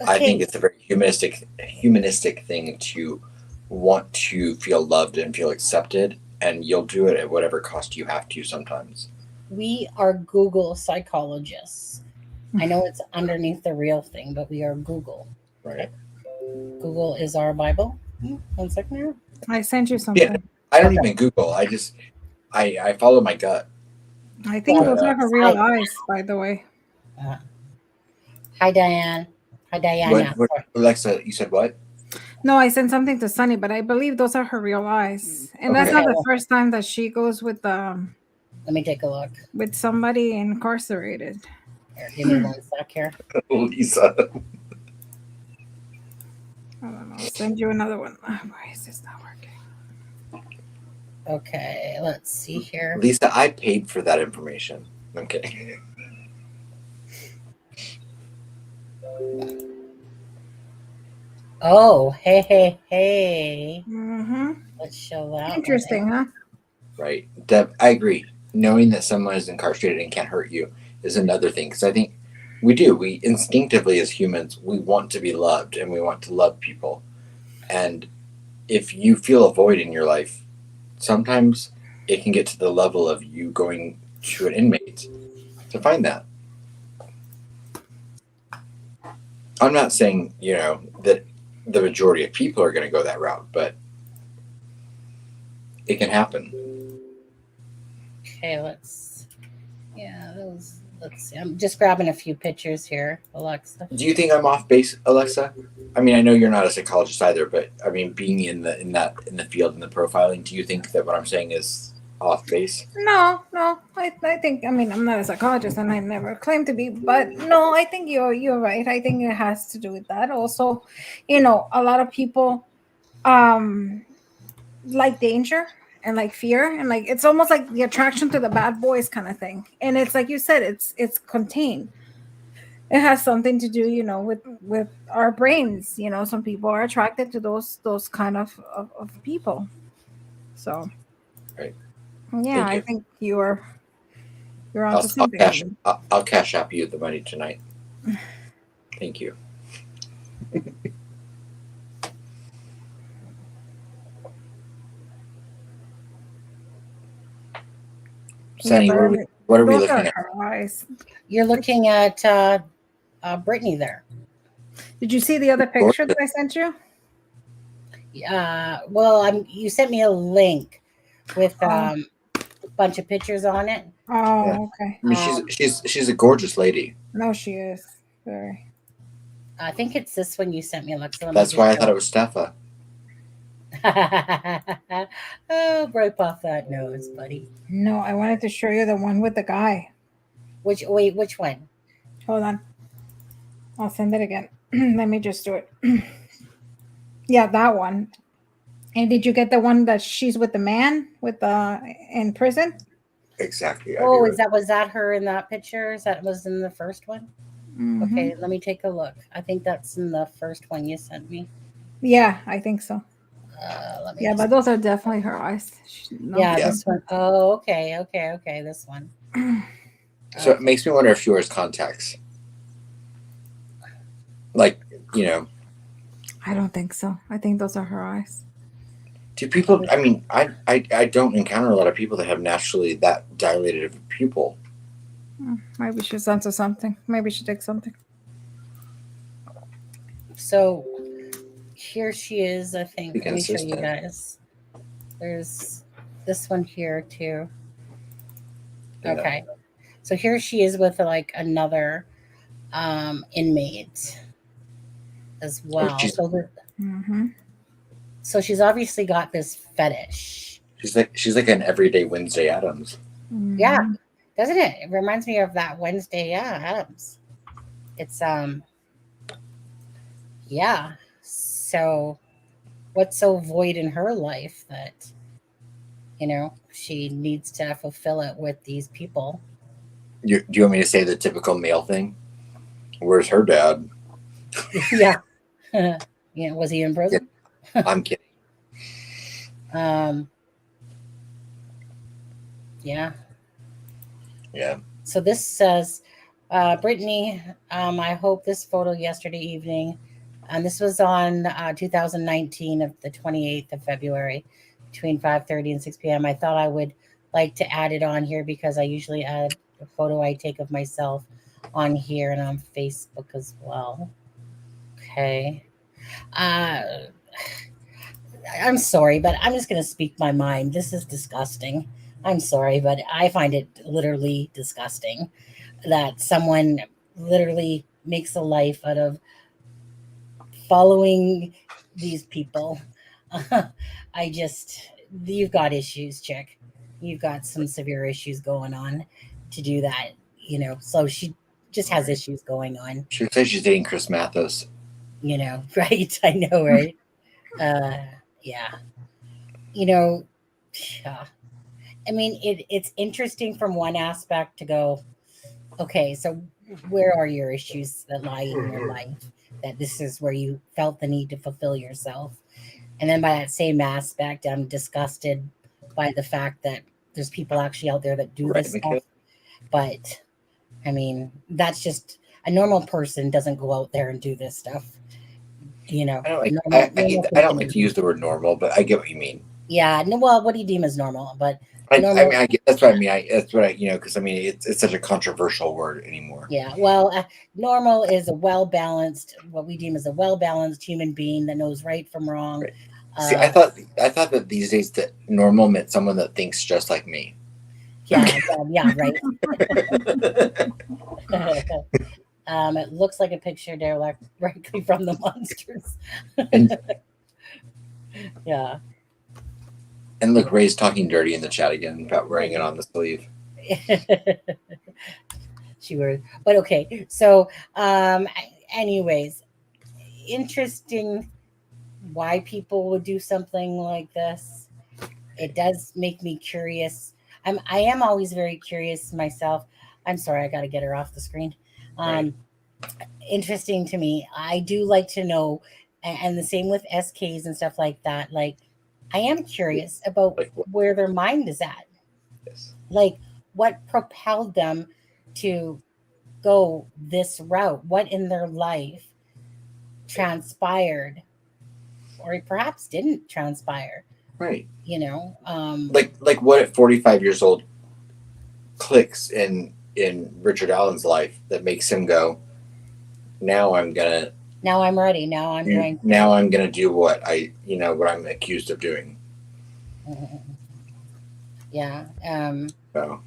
I think Okay, it's a very humanistic thing to want to feel loved and feel accepted, and you'll do it at whatever cost you have to sometimes. we are Google psychologists. I know it's underneath the real thing, but we are Google. Right. Google is our Bible. 1 second here. I sent you Yeah. something. I don't even Google. I follow my gut. I think Well, those are her real eyes, by the way. uh, hi, Diane. Hi, Diana. What Alexa, you said what? No, I sent something to Sunny, but I believe those are her real eyes. And that's Okay. not the first time that she goes Let me take a look. with somebody incarcerated. Here, give me 1 sec here. Lisa. I don't know. I'll send you another one. Why is this not working? Okay, let's see here. Lisa, I paid for that information. I'm kidding. Oh, hey. Mm-hmm. Let's show that. Interesting, huh? Right. Deb, I agree. Knowing that someone is incarcerated and can't hurt you is another thing. Because I think we instinctively as humans, we want to be loved and we want to love people. And if you feel a void in your life, sometimes it can get to the level of you going to an inmate to find that. I'm not saying, that the majority of people are going to go that route, but it can happen. Okay, let's see. I'm just grabbing a few pictures here, Alexa. Do you think I'm off base, Alexa? I mean, I know you're not a psychologist either, but I mean, being in the field in the profiling, do you think that what I'm saying is off base? No. I think, I'm not a psychologist and I never claim to be, but no, I think you're right. I think it has to do with that. Also, a lot of people like danger and like fear, and like it's almost like the attraction to the bad boys kind of thing. And it's like you said, it's contained. It has something to do, with our brains. Some people are attracted to those kind of people. So Right. yeah, I think you're onto something. I'll cash up you the money tonight. Thank you. Sunny, what are we looking at? Eyes. You're looking at Brittany there. Did you see the other picture that I sent you? Well, you sent me a link with a bunch of pictures on it. Oh, Yeah. okay. I mean, she's a gorgeous lady. No, she is very. I think it's this one you sent me, Alexa. That's why I thought it was Steffa. Oh, broke off that nose, buddy. No, I wanted to show you the one with the guy. Which one? Hold on. I'll send it again. Let me just do it. Yeah, that one. And did you get the one that she's with the man in prison? Exactly. Oh, was that her in that picture? Was in the first one? Mm-hmm. Okay, let me take a look. I think that's in the first one you sent me. Yeah, I think so. But those are definitely her eyes. This one. Oh, okay. This one. So it makes me wonder if she wears contacts. Like, I don't think so. I think those are her eyes. Do people? I mean, I don't encounter a lot of people that have naturally that dilated of a pupil. Maybe she's onto something. Maybe she takes something. So here she is, I think. Let me show you Consistent. guys. There's this one here too. Yeah. Okay. So here she is with like another inmate as well. So she's obviously got this fetish. She's like an everyday Wednesday Addams. Mm-hmm. Yeah. Doesn't it? It reminds me of that Wednesday, Addams. It's yeah. So what's so void in her life that she needs to fulfill it with these people? Do you want me to say the typical male thing? Where's her dad? Yeah. Yeah. Was he in prison? Yeah. I'm kidding. Yeah. Yeah. So this says, Brittany, I hope this photo yesterday evening, and this was on 2019 of the 28th of February between 5:30 and 6 p.m. I thought I would like to add it on here because I usually add a photo I take of myself on here and on Facebook as well. Okay. Uh, I'm sorry, but I'm just going to speak my mind. This is disgusting. I'm sorry, but I find it literally disgusting that someone literally makes a life out of following these people. I just, you've got issues, chick. You've got some severe issues going on to do that, you know. So she just has issues going on, She says she's dating Chris Mathos. you know, right? I know, right? Uh, yeah. You know, yeah. I mean, it's interesting from one aspect to go, okay, so where are your issues that lie in your life? That this is where you felt the need to fulfill yourself. And then by that same aspect, I'm disgusted by the fact that there's people actually out there that do Right, this Mikhail? stuff. But I mean, that's just a normal person doesn't go out there and do this stuff. You know, I don't like. normal, I hate. normal I don't person. like to use the word normal, but I get what you mean. Yeah, no, well, what do you deem as normal? But I normal, mean, I get that's what I mean. That's what I because I mean it's such a controversial word anymore. yeah, well, normal is a well balanced, what we deem as a well balanced human being that knows right from wrong. Right. See, Uh, I thought that these days that normal meant someone that thinks just like me. yeah, yeah, right. It looks like a picture directly from the monsters. And Yeah. and look, Ray's talking dirty in the chat again about wearing it on the sleeve. She was, but okay. So, anyways, interesting why people would do something like this. It does make me curious. I am always very curious myself. I'm sorry, I got to get her off the screen. Right. Interesting to me. I do like to know, and the same with SKs and stuff like that. Like, I am curious about Like what? where their mind is at. Yes. Like, what propelled them to go this route? What in their life transpired, or perhaps didn't transpire? Right. You know, Like what at 45 years old clicks in Richard Allen's life that makes him go, now I'm gonna now I'm ready. Now I'm going. now I'm gonna do what what I'm accused of doing. Yeah. So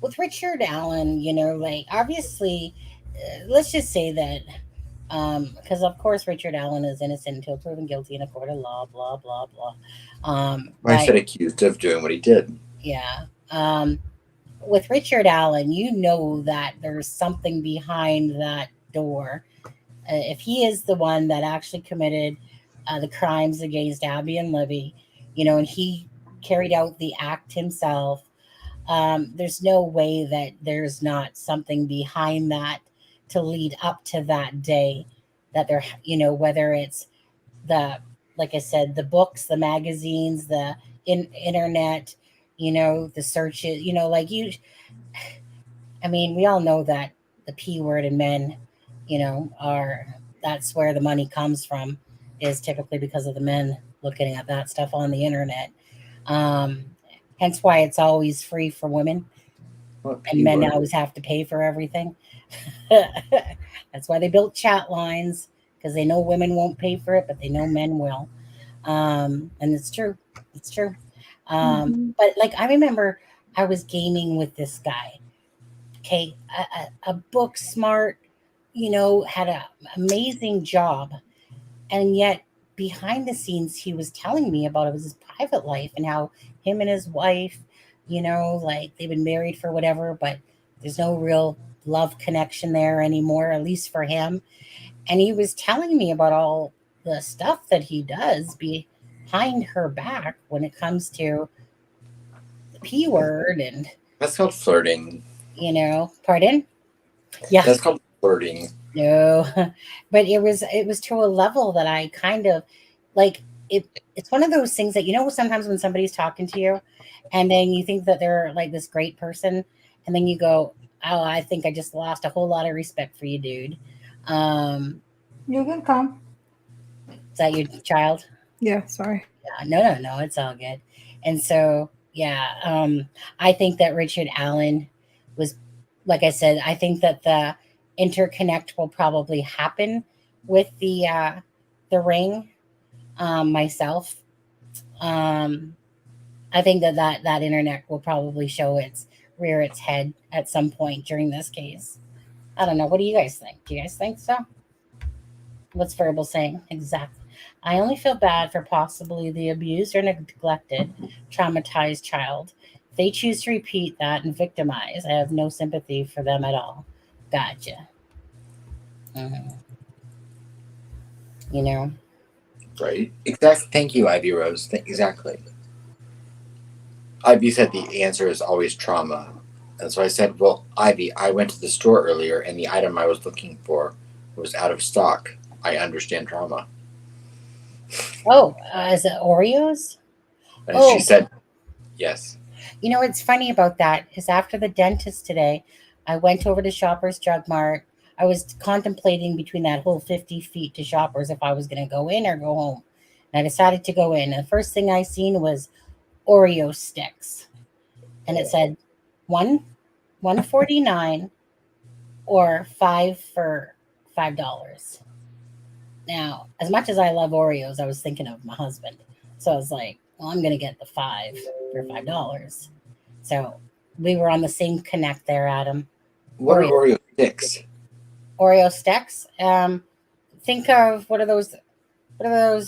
With Richard Allen, you know, like obviously, let's just say that, because of course Richard Allen is innocent until proven guilty in a court of law, blah blah blah. I said accused of doing what he did. Yeah. With Richard Allen, you know that there's something behind that door. If he is the one that actually committed the crimes against Abby and Libby, you know, and he carried out the act himself, there's no way that there's not something behind that to lead up to that day that they're, you know, whether it's the, like I said, the books, the magazines, the internet, you know, the searches, you know, like you, I mean, we all know that the P word in men, you know, that's where the money comes from, is typically because of the men looking at that stuff on the internet. Um, Hence why it's always free for women, and men always have to pay for everything. That's why they built chat lines, because they know women won't pay for it, but they know men will. And it's true. It's true. But like, I remember I was gaming with this guy. Okay, a book smart, you know, had an amazing job, and yet behind the scenes, he was telling me about it was his private life and how him and his wife, you know, like they've been married for whatever, but there's no real love connection there anymore, at least for him. And he was telling me about all the stuff that he does behind her back when it comes to the P word. And that's called flirting. You know, pardon? Yeah. That's called flirting. No, but it was to a level that I kind of like it. It's one of those things that, you know, sometimes when somebody's talking to you and then you think that they're like this great person, and then you go, oh, I think I just lost a whole lot of respect for you, dude. You can come. Is that your child? Yeah, sorry. Yeah, no, it's all good. And so, yeah, I think that Richard Allen was, like I said, I think that the interconnect will probably happen with the ring. Myself, um, I think that internet will probably show its rear its head at some point during this case. I don't know. What do you guys think? Do you guys think so? What's verbal saying? Exactly. I only feel bad for possibly the abused or neglected, traumatized child. If they choose to repeat that and victimize, I have no sympathy for them at all. Gotcha. Mhm. You know, Right. Exactly. Thank you, Ivy Rose. Exactly. Ivy said the answer is always trauma. And so I said, well, Ivy, I went to the store earlier and the item I was looking for was out of stock. I understand trauma. oh, is it Oreos? And she Oh, said, yes. you know what's funny about that is after the dentist today, I went over to Shoppers Drug Mart. I was contemplating between that whole 50 feet to Shoppers if I was going to go in or go home. And I decided to go in. And the first thing I seen was Oreo sticks. And it said one 149 or five for $5. Now, as much as I love Oreos, I was thinking of my husband. So I was like, well, I'm gonna get the five for $5. So we were on the same connect there, Adam. What are Oreo Oreo sticks? Oreo sticks. Think of what are those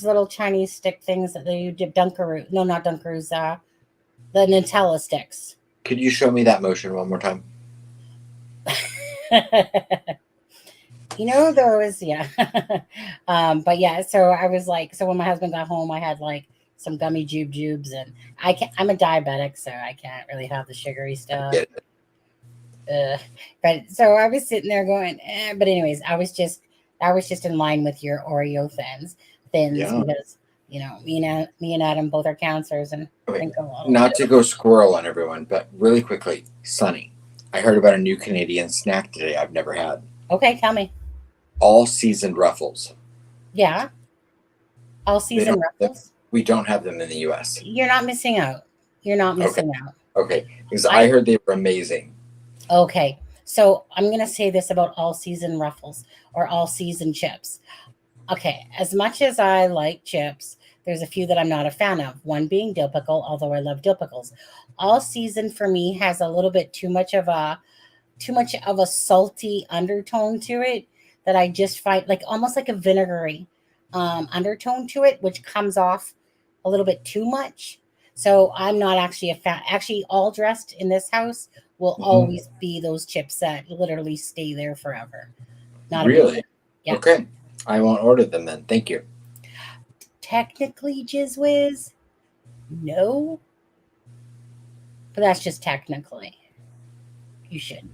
little Chinese stick things that they dip Dunkaroo? No, not Dunkaroos. The Nutella sticks. Could you show me that motion one more time? You know those, yeah. But yeah, so I was like, so when my husband got home, I had like some gummy jubes, and I'm a diabetic, so I can't really have the sugary stuff. Get But so I was sitting there going, but anyways, I was just in line with your Oreo thins Yeah. because me and Adam both are counselors and Okay. drink a lot. Not to go squirrel on everyone, but really quickly, Sunny, I heard about a new Canadian snack today I've never had. Okay, tell me. All seasoned Ruffles. Yeah, all season Ruffles. We don't have them in the U.S. You're not missing out. You're not missing out. Okay, because I heard they were amazing. Okay, so I'm going to say this about all season Ruffles or all season chips. Okay, as much as I like chips, there's a few that I'm not a fan of. One being dill pickle, although I love dill pickles. All season for me has a little bit too much of a salty undertone to it that I just find like almost like a vinegary undertone to it, which comes off a little bit too much. So I'm not actually a fan. Actually, all dressed in this house will always be those chips that literally stay there forever. Not really? Yeah. Okay. I won't order them then. Thank you. Technically, Jizz Whiz, no. But that's just technically. You shouldn't.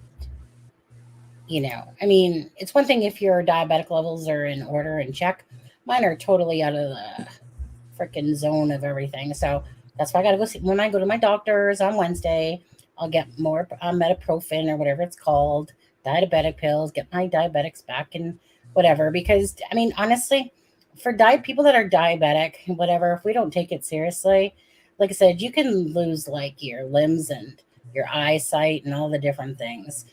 I mean, it's one thing if your diabetic levels are in order and check. Mine are totally out of the freaking zone of everything. So that's why I got to go see. When I go to my doctor's on Wednesday, I'll get more metaprofen or whatever it's called, diabetic pills, get my diabetics back and whatever. Because, I mean, honestly, for people that are diabetic, whatever, if we don't take it seriously, like I said, you can lose like your limbs and your eyesight and all the different things,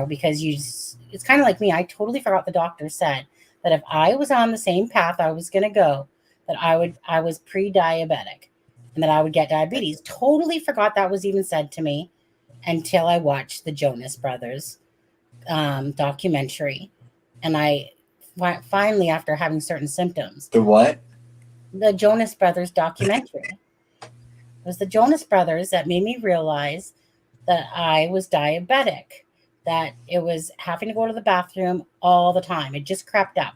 because it's kind of like me. I totally forgot the doctor said that if I was on the same path I was going to go, that I was pre-diabetic and that I would get diabetes. Totally forgot that was even said to me until I watched the Jonas Brothers documentary. And I finally, after having certain symptoms. The what? The Jonas Brothers documentary. It was the Jonas Brothers that made me realize that I was diabetic, that it was having to go to the bathroom all the time. It just crept up.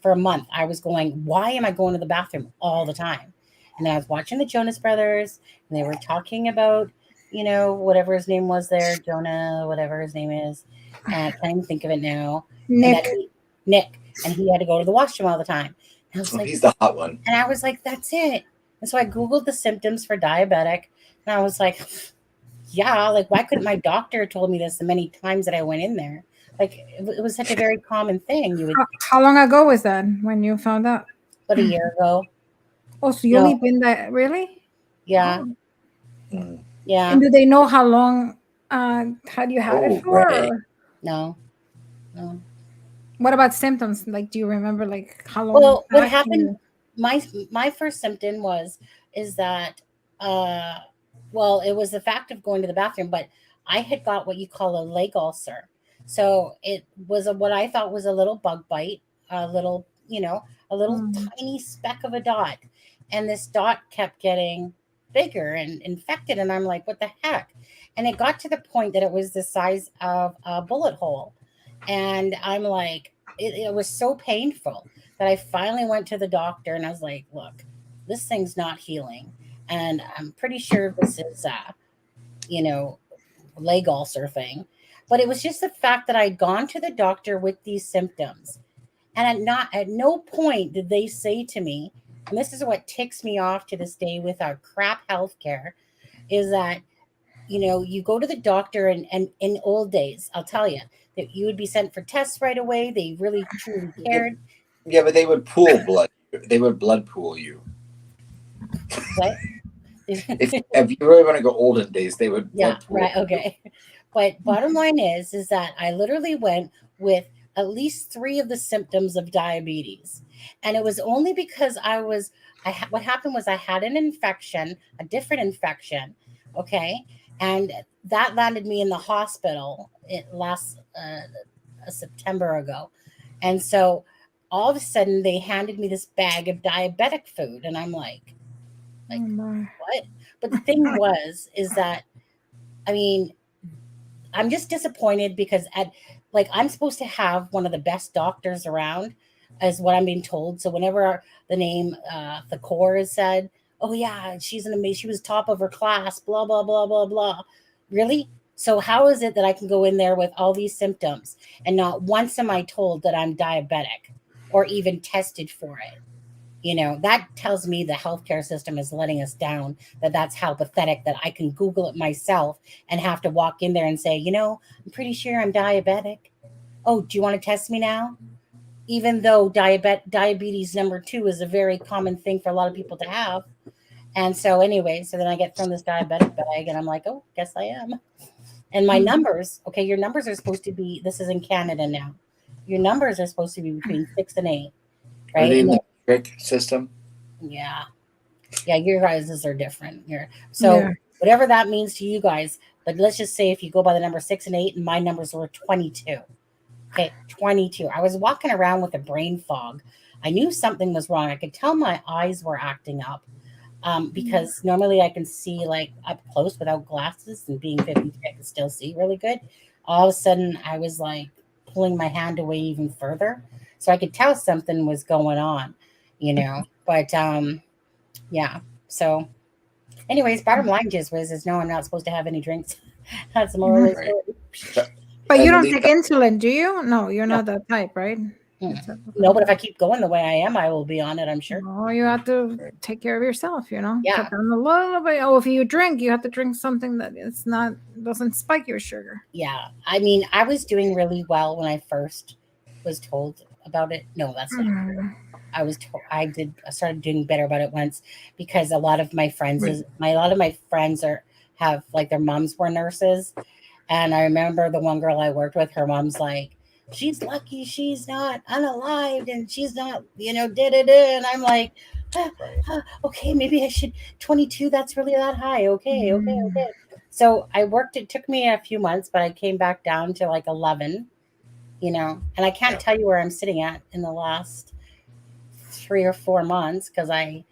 For a month, I was going, why am I going to the bathroom all the time? And then I was watching the Jonas Brothers, and they were talking about, whatever his name was there, Jonah, whatever his name is. I can't even think of it now. Nick. And he had to go to the washroom all the time. And I was like, he's the hot one. And I was like, that's it. And so I Googled the symptoms for diabetic, and I was like, yeah, like why couldn't my doctor told me this the many times that I went in there? Like it was such a very common thing. You would How long ago was that when you found out? About a year ago. Oh, so you only No, been there, really? yeah, Oh. Mm. yeah, And do they know how long had you had it Oh, for? right. Or no, no. what about symptoms? Like, do you remember like how long Well, what back happened? you? My first symptom is that uh, well, it was the fact of going to the bathroom, but I had got what you call a leg ulcer. So it was what I thought was a little bug bite, a little, a little Mm, tiny speck of a dot, and this dot kept getting bigger and infected, and I'm like, what the heck? And it got to the point that it was the size of a bullet hole, and I'm like, it was so painful that I finally went to the doctor and I was like, look, this thing's not healing. And I'm pretty sure this is, you know, leg ulcer thing. But it was just the fact that I'd gone to the doctor with these symptoms. And at no point did they say to me, and this is what ticks me off to this day with our crap healthcare, is that you go to the doctor and in old days, I'll tell you that you would be sent for tests right away. They really truly Yeah, cared. yeah, but they would pool blood. They would blood pool you. What? If you really want to go olden days, they would Yeah, blood pool right. you. Okay. But bottom line is that I literally went with at least 3 of the symptoms of diabetes. And it was only because what happened was I had an infection, a different infection. Okay. And that landed me in the hospital last September ago. And so all of a sudden they handed me this bag of diabetic food. And I'm oh like, my. what? But the thing is that, I mean, I'm just disappointed because I'm supposed to have one of the best doctors around, is what I'm being told. So whenever the name the core is said, oh yeah, she was top of her class, blah blah blah blah blah. Really? So how is it that I can go in there with all these symptoms and not once am I told that I'm diabetic or even tested for it? That tells me the healthcare system is letting us down, that's how pathetic that I can Google it myself and have to walk in there and say, I'm pretty sure I'm diabetic. Oh, do you want to test me now? Even though diabetes number 2 is a very common thing for a lot of people to have. And so anyway, so then I get thrown this diabetic bag and I'm like, oh, guess I am. And my numbers, okay, your numbers are supposed to be, this is in Canada now. Your numbers are supposed to be between 6 and 8, Are right? they in And the metric system? yeah. Yeah, your guys's are different here. Yeah. So whatever that means to you guys, but let's just say if you go by the number 6 and 8, and my numbers were 22. Okay, 22. I was walking around with a brain fog. I knew something was wrong. I could tell my eyes were acting up because normally I can see like up close without glasses, and being 53, I can still see really good. All of a sudden, I was like pulling my hand away even further, so I could tell something was going on, But yeah. So, anyways, bottom line just is no, I'm not supposed to have any drinks. That's the moral of the Right. story. But you And at don't least take insulin, do you? No, you're No. not that type, right? No, but if I keep going the way I am, I will be on it, I'm sure. No, you have to take care of yourself, Yeah. Cut down a little bit. Oh, if you drink, you have to drink something that doesn't spike your sugar. Yeah. I mean, I was doing really well when I first was told about it. No, that's not true. I started doing better about it once because a lot of my friends have like their moms were nurses. And I remember the one girl I worked with, her mom's like, she's lucky she's not unalived and she's not, And I'm like, okay, maybe I should 22. That's really that high. Okay. So I worked, it took me a few months, but I came back down to like 11, and I can't tell you where I'm sitting at in the last 3 or 4 months because I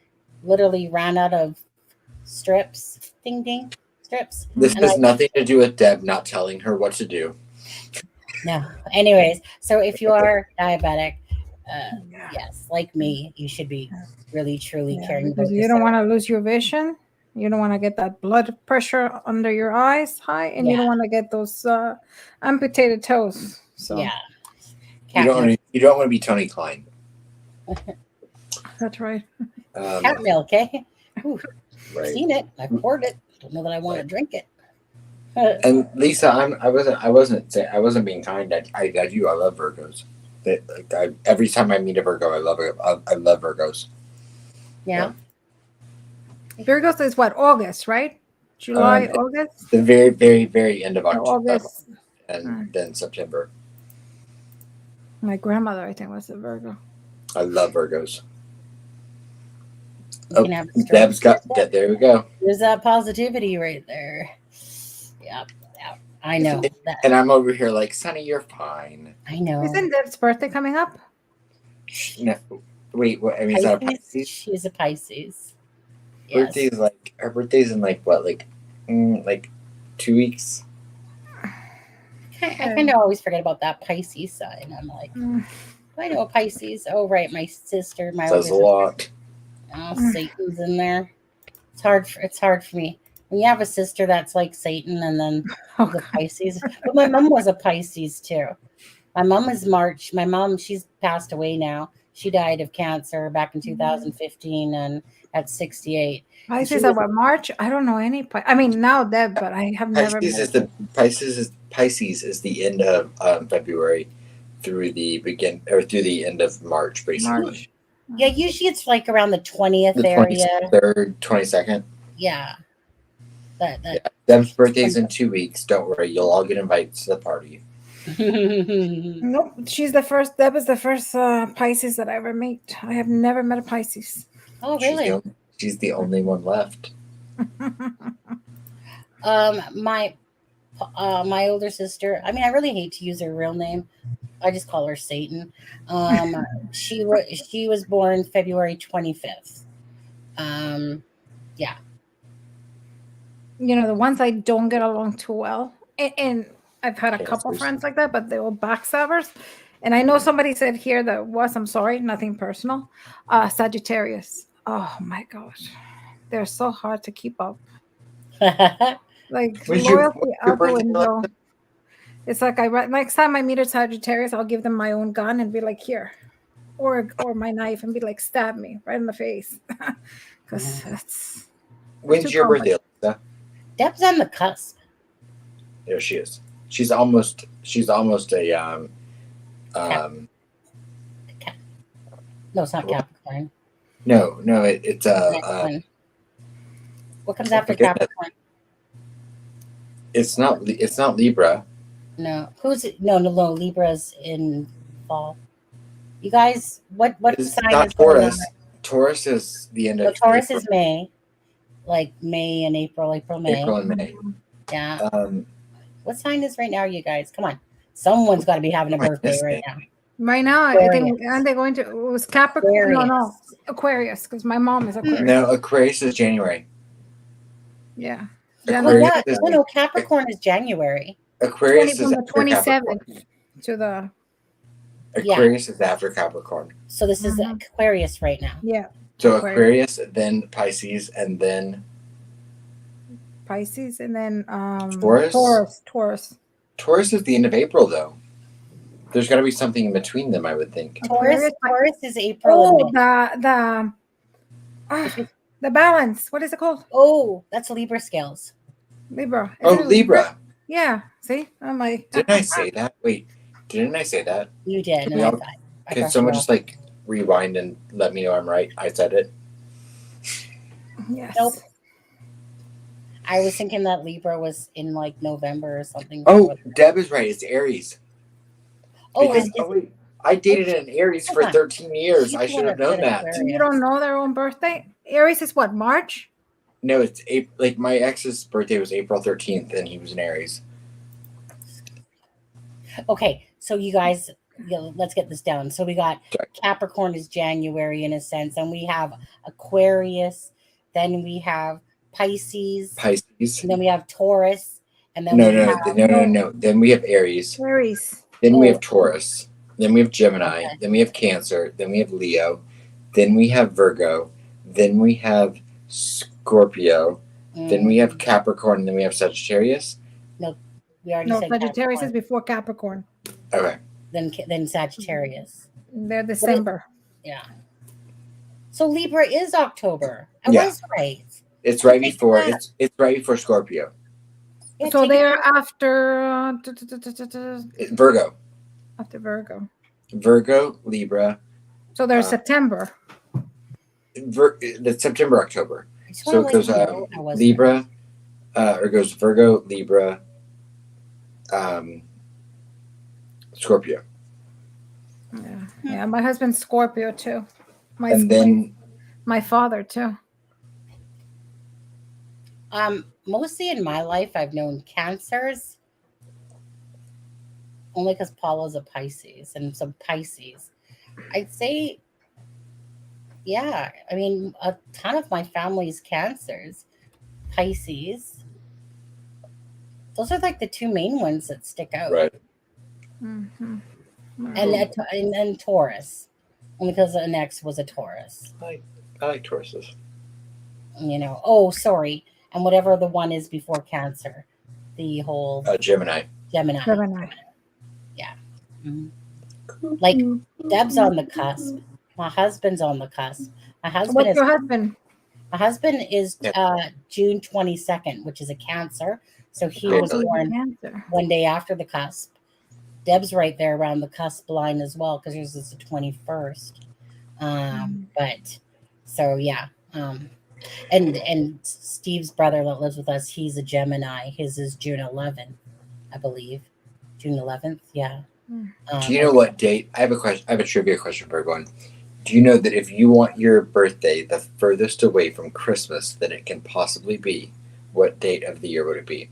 literally ran out of strips. Ding ding, strips. This And has nothing to do with Deb not telling her what to do. no. Anyways, so if you are diabetic, yes, like me, you should be really truly caring Because about you don't yourself. want to lose your vision. You don't want to get that blood pressure under your eyes high, and you don't want to get those amputated toes. So Yeah. You don't want to be Tony Klein. that's right. Cat milk, eh? Ooh, I've Right. seen it. I've poured it. Don't know that I want to drink it. And Lisa, I wasn't being kind. I do. I love Virgos. Every time I meet a Virgo, I love it. I love Virgos. Yeah. Virgos is what, August, right? July, August. The very, very, very end of No, October, August. and then September. My grandmother, I think, was a Virgo. I love Virgos. You can have a stroke. Deb's got. There we go. There's that positivity right there. Yep. I know. And I'm over here like, Sonny, you're fine. I know. Isn't Deb's birthday coming up? No, wait. What? I mean, is that a Pisces? She's a Pisces. Yes. Birthday's like her birthday's in like what, like 2 weeks. I kind of always forget about that Pisces sign. I'm like, I know Pisces. Oh, right, my sister, my Says a older lot. sister. Oh, Satan's in there. It's hard for me when you have a sister that's like Satan, and then the Pisces. But my mom was a Pisces too. My mom is March. My mom, she's passed away now. She died of cancer back in 2015, and at 68. Pisces are what, March? I don't know any. I mean, now Deb, but I have never. Pisces is the end of February through the end of March, basically. March. Yeah, usually it's like around the 20th The area. 23rd, 22nd. Yeah. Deb's birthday's in 2 weeks. Don't worry, you'll all get invited to the party. Nope, she's the first. Deb is the first Pisces that I ever met. I have never met a Pisces. Oh, really? She's the only one left. My older sister. I mean, I really hate to use her real name. I just call her Satan. She was born February 25th. Yeah. You know, the ones I don't get along too well, and I've had a couple friends like that, but they were backstabbers. And I know somebody said here that was, I'm sorry, nothing personal. Sagittarius. Oh my gosh, they're so hard to keep up. Like loyalty out the window. It's like next time I meet a Sagittarius, I'll give them my own gun and be like, here, or my knife and be like, stab me right in the face, because that's. When's your birthday, Alexza? Deb's on the cusp. There she is. She's almost a No, it's not Capricorn. No, it's what comes after Capricorn? It's not Libra. No, no, Libra's in fall. You guys, what sign is Taurus? Taurus is the end of. Taurus April. Is May, like May and April, May. April and May. Yeah. What sign is right now, you guys? Come on, someone's got to be having a birthday right now. Right now, Aquarius. I think, aren't they going to? It was Capricorn. No, Aquarius, because my mom is Aquarius. No, Aquarius is January. Yeah. No, Capricorn is January. Aquarius is from the 27th to the. Aquarius is after Capricorn. So this is Aquarius right now. Yeah. So Aquarius, then Pisces, and then Pisces, and then Taurus. Taurus is the end of April, though. There's got to be something in between them, I would think. Taurus is April. Oh, the balance. What is it called? Oh, that's Libra scales. Libra. Libra. Yeah. See, I'm like. Didn't I say that? Wait, didn't I say that? You did. Can someone just like rewind and let me know I'm right? I said it. Yes. Nope. I was thinking that Libra was in like November or something. Oh, Deb is right. It's Aries. Oh, wait. I dated an Aries for 13 years. I should have known that. You don't know their own birthday? Aries is what, March? No, it's like my ex's birthday was April 13th, and he was an Aries. Okay, so you guys, let's get this down. So we got Capricorn is January in a sense, and we have Aquarius, then we have Pisces, and then we have Taurus, and then no. Then we have Aries. Then we have Taurus. Then we have Gemini. Okay. Then we have Cancer. Then we have Leo. Then we have Virgo. Then we have Scorpio. Then we have Capricorn. Then we have Sagittarius. No, we already said Sagittarius is before Capricorn. Okay. Then Sagittarius. They're December. Yeah. So Libra is October. I was right. It's right before. It's right before Scorpio. Yeah, So take they it. are after Virgo. after Virgo. Virgo, Libra. So they're Uh, September. That's September, October. I just So want it to let goes you know I wasn't. Libra, or it goes Virgo, Libra, Scorpio. Yeah. My husband's Scorpio too. And then My father too. Mostly in my life, I've known Cancers only because Paula's a Pisces and some Pisces. I'd say, yeah. I mean, a ton of my family's Cancers, Pisces. Those are like the two main ones that stick out. right. Mm-hmm. And then Taurus, only because an ex was a Taurus. I like Tauruses. Oh, sorry. And whatever the one is before Cancer, the whole Gemini. Gemini. Gemini. Yeah. Mhm. Like Deb's on the cusp. My husband's on the cusp. My husband What's is your husband? my husband is Yeah. June 22nd, which is a Cancer. So he Okay, was Billy. born Cancer. one day after the cusp. Deb's right there around the cusp line as well because yours is the 21st. But so yeah. And Steve's brother that lives with us, he's a Gemini. His is June 11th, I believe. June 11th, yeah. Do you know what date? I have a question. I have a trivia question for everyone. Do you know that if you want your birthday the furthest away from Christmas that it can possibly be, what date of the year would it be?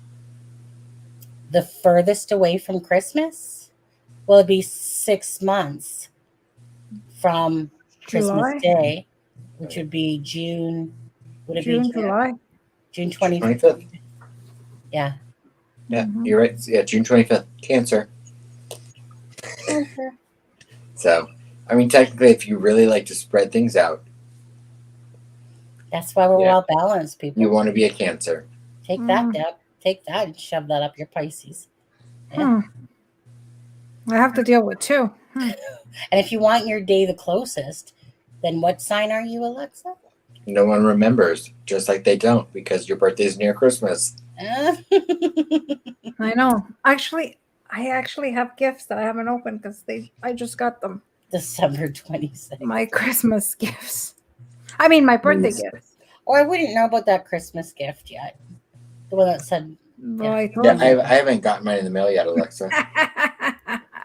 The furthest away from Christmas? Well, it'd be 6 months from Christmas July. Day, which would be June. Would it June, be July. June 25th. Yeah. Yeah, Mhm. you're right. Yeah, June 25th. Cancer. Cancer. So, I mean, technically, if you really like to spread things out, That's why we're Yeah. well balanced, people. you want to be a Cancer. Take that, Deb. Take that and shove that up your Pisces. Yeah. I have to deal with two. And if you want your day the closest, then what sign are you, Alexa? No one remembers, just like they don't, because your birthday's near Christmas. I know. Actually, I actually have gifts that I haven't opened because I just got them. December 26th. My Christmas gifts. I mean, my birthday gifts. Oh, I wouldn't know about that Christmas gift yet. The one that said, Well, I told Yeah, you. I haven't gotten mine in the mail yet, Alexa.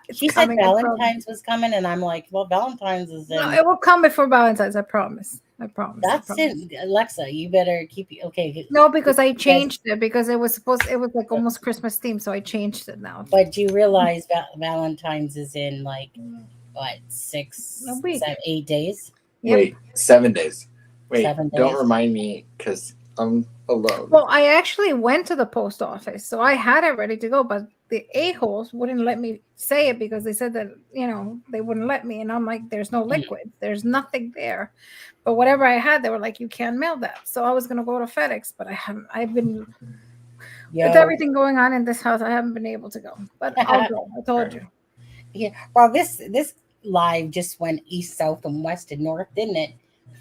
It's she said coming, I promise. Valentine's was coming, and I'm like, well, Valentine's is in. No, it will come before Valentine's. I promise. I promise. That's it, Alexa. You better keep okay. No, because I changed it because it was like almost Christmas themed, so I changed it now. But do you realize Valentine's is in like what 6, A week. 7, 8 days? Yep. Wait, 7 days. Wait, 7 days. don't remind me because I'm alone. Well, I actually went to the post office, so I had it ready to go, but the a-holes wouldn't let me say it because they said that they wouldn't let me, and I'm like, there's no liquid, there's nothing there. But whatever I had, they were like, you can't mail that. So I was gonna go to FedEx, but I haven't. I've been with everything going on in this house, I haven't been able to go. But I'll go. I told you. Yeah. Well, this live just went east, south, and west and north, didn't it?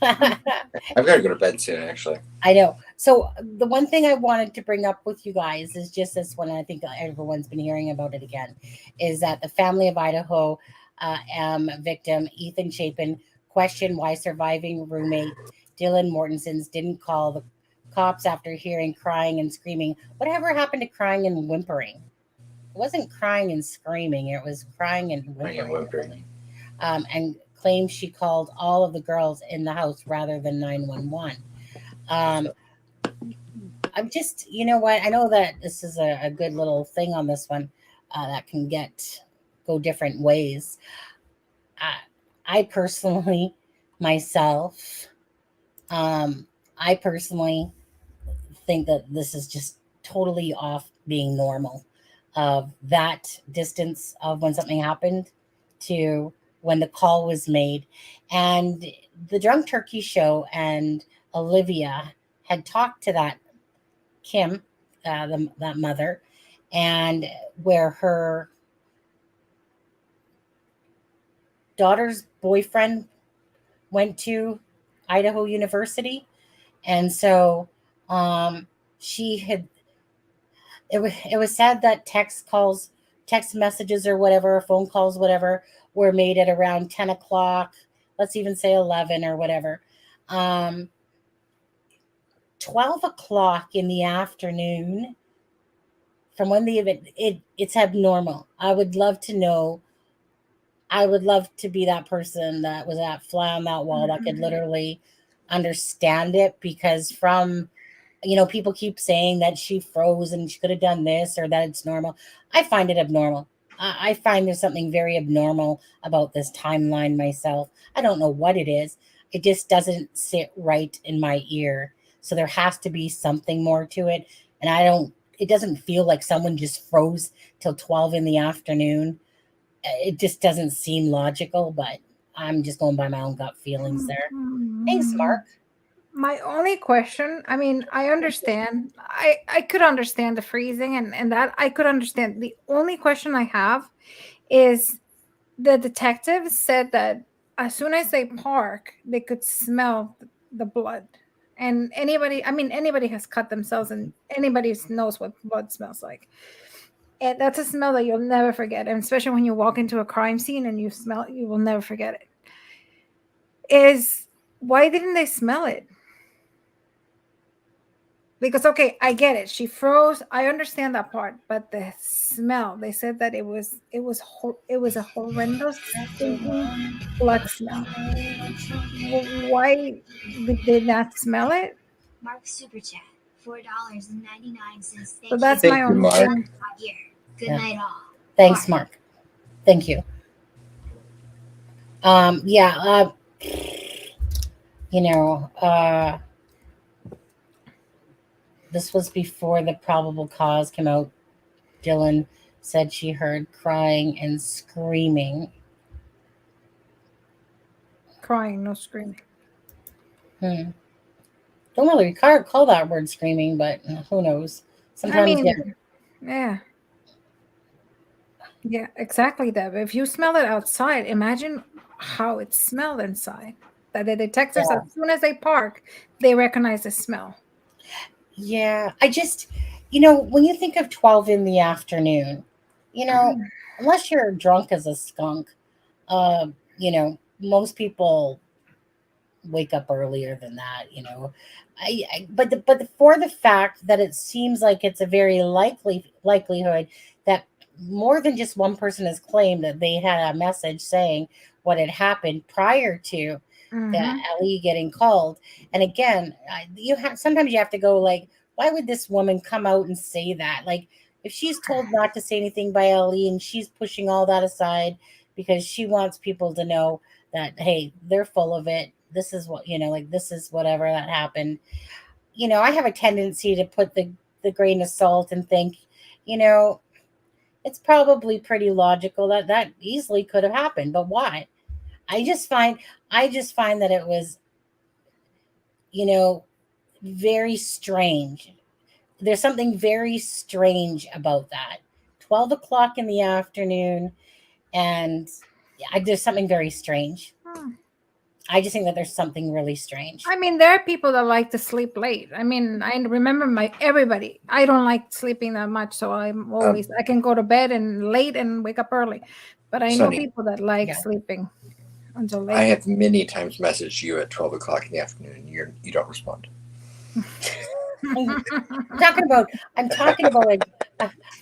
I've got to go to bed soon, actually. I know. So the one thing I wanted to bring up with you guys is just this one. And I think everyone's been hearing about it again. Is that the family of Idaho victim Ethan Chapin questioned why surviving roommate Dylan Mortenson's didn't call the cops after hearing crying and screaming. Whatever happened to crying and whimpering? It wasn't crying and screaming. It was crying and whimpering. And claims she called all of the girls in the house rather than 911. I'm just, you know what? I know that this is a good little thing on this one that can go different ways. I personally, myself, I personally think that this is just totally off being normal. Of that distance of when something happened to when the call was made. And the Drunk Turkey show and Olivia had talked to that Kim, that mother, and where her daughter's boyfriend went to Idaho University. And so it was sad that text messages or whatever, phone calls, whatever, were made at around 10 o'clock. Let's even say 11 or whatever. Um, 12 o'clock in the afternoon from when the event, it's abnormal. I would love to be that person that was that fly on that wall that could Mhm. literally understand it, because from people keep saying that she froze and she could have done this or that it's normal. I find it abnormal. I find there's something very abnormal about this timeline myself. I don't know what it is. It just doesn't sit right in my ear. So there has to be something more to it. And it doesn't feel like someone just froze till 12 in the afternoon. It just doesn't seem logical, but I'm just going by my own gut feelings there. Thanks, Mhm. Mark. My only question, I mean, I understand. I could understand the freezing and that I could understand. The only question I have is the detective said that as soon as they park, they could smell the blood. And anybody, I mean, anybody has cut themselves and anybody knows what blood smells like. And that's a smell that you'll never forget. And especially when you walk into a crime scene and you smell it, you will never forget it. Is why didn't they smell it? Because okay, I get it. She froze. I understand that part, but the smell. They said that it was a horrendous stinking blood smell. Why did they not smell it? Mark Super Chat, $4.99. So Thank you that's for my Thank you, only Mark. thing. hot year. Good Yeah. night, all. Thanks, Mark. Thank you. Yeah, you know, uh, this was before the probable cause came out. Dylan said she heard crying and screaming. Crying, no screaming. Hmm. Don't really call that word screaming, but who knows? I Sometimes, yeah, mean, yeah, yeah, exactly, Deb. If you smell it outside, imagine how it smelled inside. That the detectives, as yeah, soon as they park, they recognize the smell. yeah. When you think of 12 in the afternoon, you know, unless you're drunk as a skunk, uh, most people wake up earlier than that. For the fact that it seems like it's a very likelihood that more than just one person has claimed that they had a message saying what had happened prior to the Mm-hmm. LE getting called. And again, sometimes you have to go like, why would this woman come out and say that? Like, if she's told not to say anything by LE and she's pushing all that aside because she wants people to know that, hey, they're full of it. This is what, like, this is whatever that happened. I have a tendency to put the grain of salt and think, you know it's probably pretty logical that that easily could have happened, but why? I just find that it was, you know very strange. There's something very strange about that. 12 o'clock in the afternoon, and there's something very strange. Hmm. I just think that there's something really strange. I mean, there are people that like to sleep late. I mean, I remember my everybody. I don't like sleeping that much, so I can go to bed and late and wake up early. But I know Sonny, people that like Yeah. sleeping until I late. have many times messaged you at 12 o'clock in the afternoon, and you don't respond. I'm talking about like,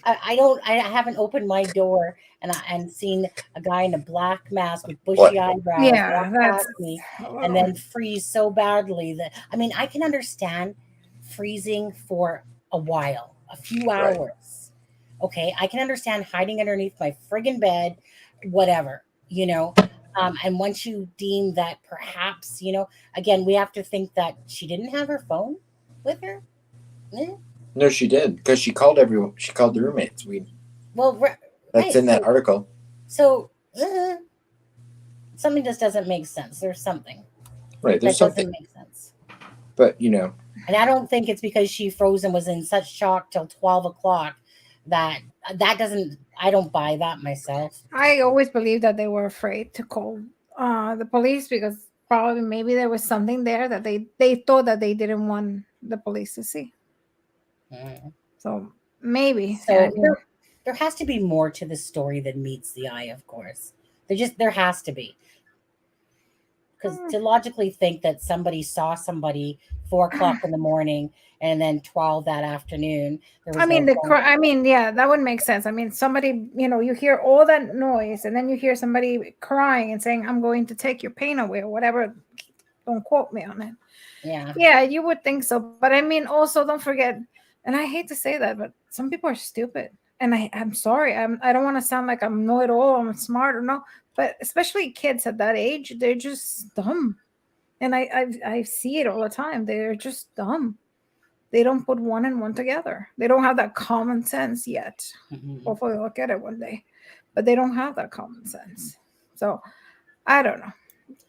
I haven't opened my door and seen a guy in a black mask with bushy What? eyebrows Yeah, walk that's past me a and little. then freeze so badly that, I mean, I can understand freezing for a while, a few Right. hours. Okay, I can understand hiding underneath my friggin' bed, whatever, and once you deem that perhaps, again, we have to think that she didn't have her phone with her. Eh, No, she did because she called everyone. She called the roommates. Well, That's right. in that article. So something just doesn't make sense. There's something Right. There's that something, doesn't make sense. but And I don't think it's because she froze and was in such shock till 12 o'clock that that doesn't, I don't buy that myself. I always believed that they were afraid to call the police because probably maybe there was something there that they thought that they didn't want the police to see. Mm. So Maybe. So there has to be more to the story than meets the eye, of course. There has to be. Because to logically think that somebody saw somebody 4 o'clock in the morning and then 12 that afternoon, there was I mean, no phone. I mean, yeah, that would make sense. I mean, somebody, you hear all that noise, and then you hear somebody crying and saying, "I'm going to take your pain away," or whatever. Don't quote me on it. Yeah. Yeah, you would think so. But I mean, also don't forget, and I hate to say that, but some people are stupid. And I'm sorry. I don't want to sound like I'm know it all, I'm smart or no, but especially kids at that age, they're just dumb. And I see it all the time. They're just dumb. They don't put one and one together. They don't have that common sense yet. Mhm. Hopefully they'll get it one day. But they don't have that common sense. So I don't know.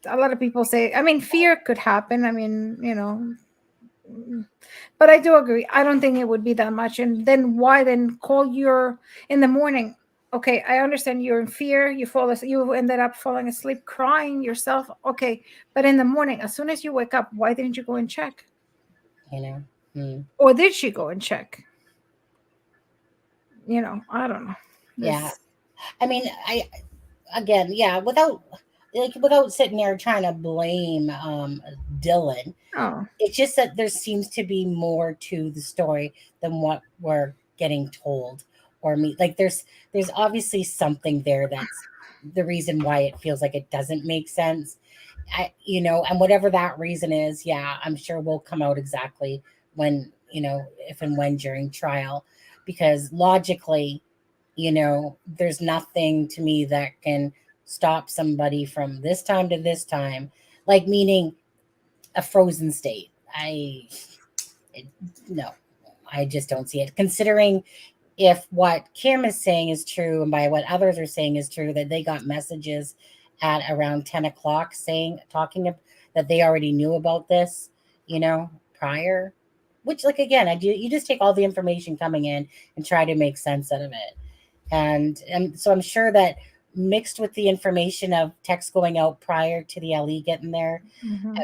A lot of people say, I mean, fear could happen. I mean, but I do agree. I don't think it would be that much. And then why then call your in the morning? Okay, I understand you're in fear. You ended up falling asleep crying yourself. Okay, but in the morning, as soon as you wake up, why didn't you go and check? You know? Mm. Or did she go and check? I don't know. Yeah. I mean, yeah, without sitting there trying to blame Dylan, Oh, it's just that there seems to be more to the story than what we're getting told or me. Like there's obviously something there that's the reason why it feels like it doesn't make sense. And whatever that reason is, yeah, I'm sure will come out exactly when, if and when during trial, because logically, there's nothing to me that can stop somebody from this time to this time, like meaning a frozen state. No, I just don't see it. Considering if what Kim is saying is true, and by what others are saying is true, that they got messages at around 10 o'clock that they already knew about this, prior. Which, like again, you just take all the information coming in and try to make sense out of it. And so I'm sure that mixed with the information of text going out prior to the LE getting there,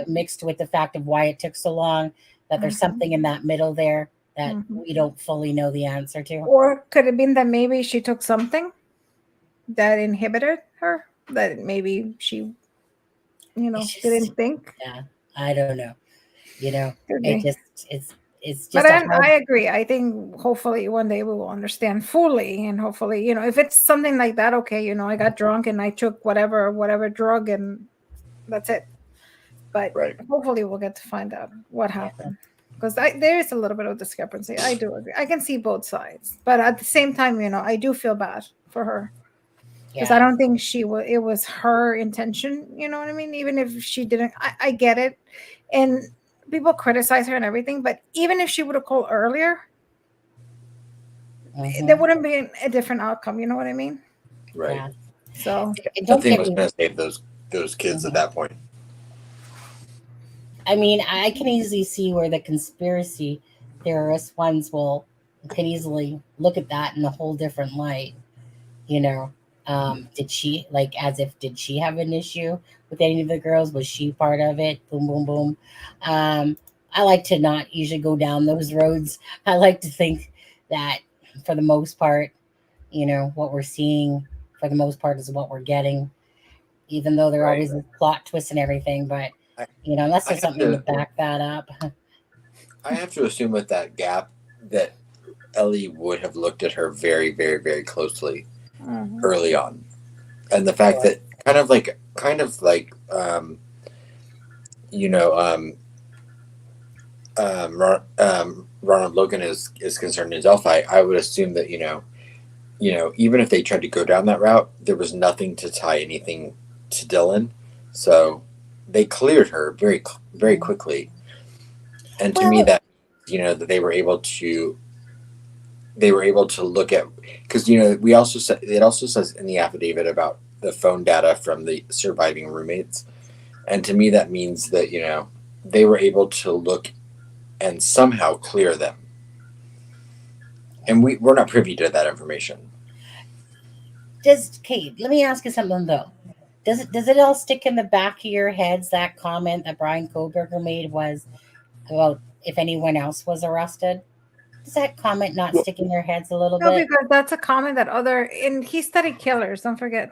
mixed with the fact of why it took so long, that there's something in that middle there that we don't fully know the answer to. or could it have been that maybe she took something that inhibited her? That maybe she, It's just, didn't think. yeah, I don't know. Could It be. just it's But just a I hard. agree. I think hopefully one day we will understand fully, and hopefully, if it's something like that, okay, I got drunk and I took whatever drug, and that's it. But Right. hopefully, we'll get to find out what happened, because there is a little bit of discrepancy. I do agree. I can see both sides, but at the same time, I do feel bad for her, because I Yeah. don't think it was her intention. You know what I mean? Even if she didn't, I get it, and people criticize her and everything, but even if she would have called earlier, there Mhm. wouldn't be a different outcome. You know what I mean? Right. Yeah. So And don't Nothing get was me. going to save those kids at Mhm. that point. I mean, I can easily see where the conspiracy theorist ones can easily look at that in a whole different light. You know, did she did she have an issue with any of the girls? Was she part of it? Boom, boom, boom. I like to not usually go down those roads. I like to think that for the most part, what we're seeing for the most part is what we're getting, even though there Right. always is plot twists and everything. But I, unless I there's have something to to back that up. I have to assume with that gap that Ellie would have looked at her very, very, very closely early on, and the fact that you know Ronald Logan is concerned in Delphi, I would assume that even if they tried to go down that route, there was nothing to tie anything to Dylan, so they cleared her very very quickly, and to me Well, that that they were able to look at, because we also said it also says in the affidavit about the phone data from the surviving roommates, and to me that means that they were able to look and somehow clear them, and we're not privy to that information. does Kate? Let me ask you something though. Does it all stick in the back of your heads? That comment that Brian Koberger made was about if anyone else was arrested. Does that comment not Well- stick in their heads a little No, bit? because that's a comment that and he studied killers. Don't forget,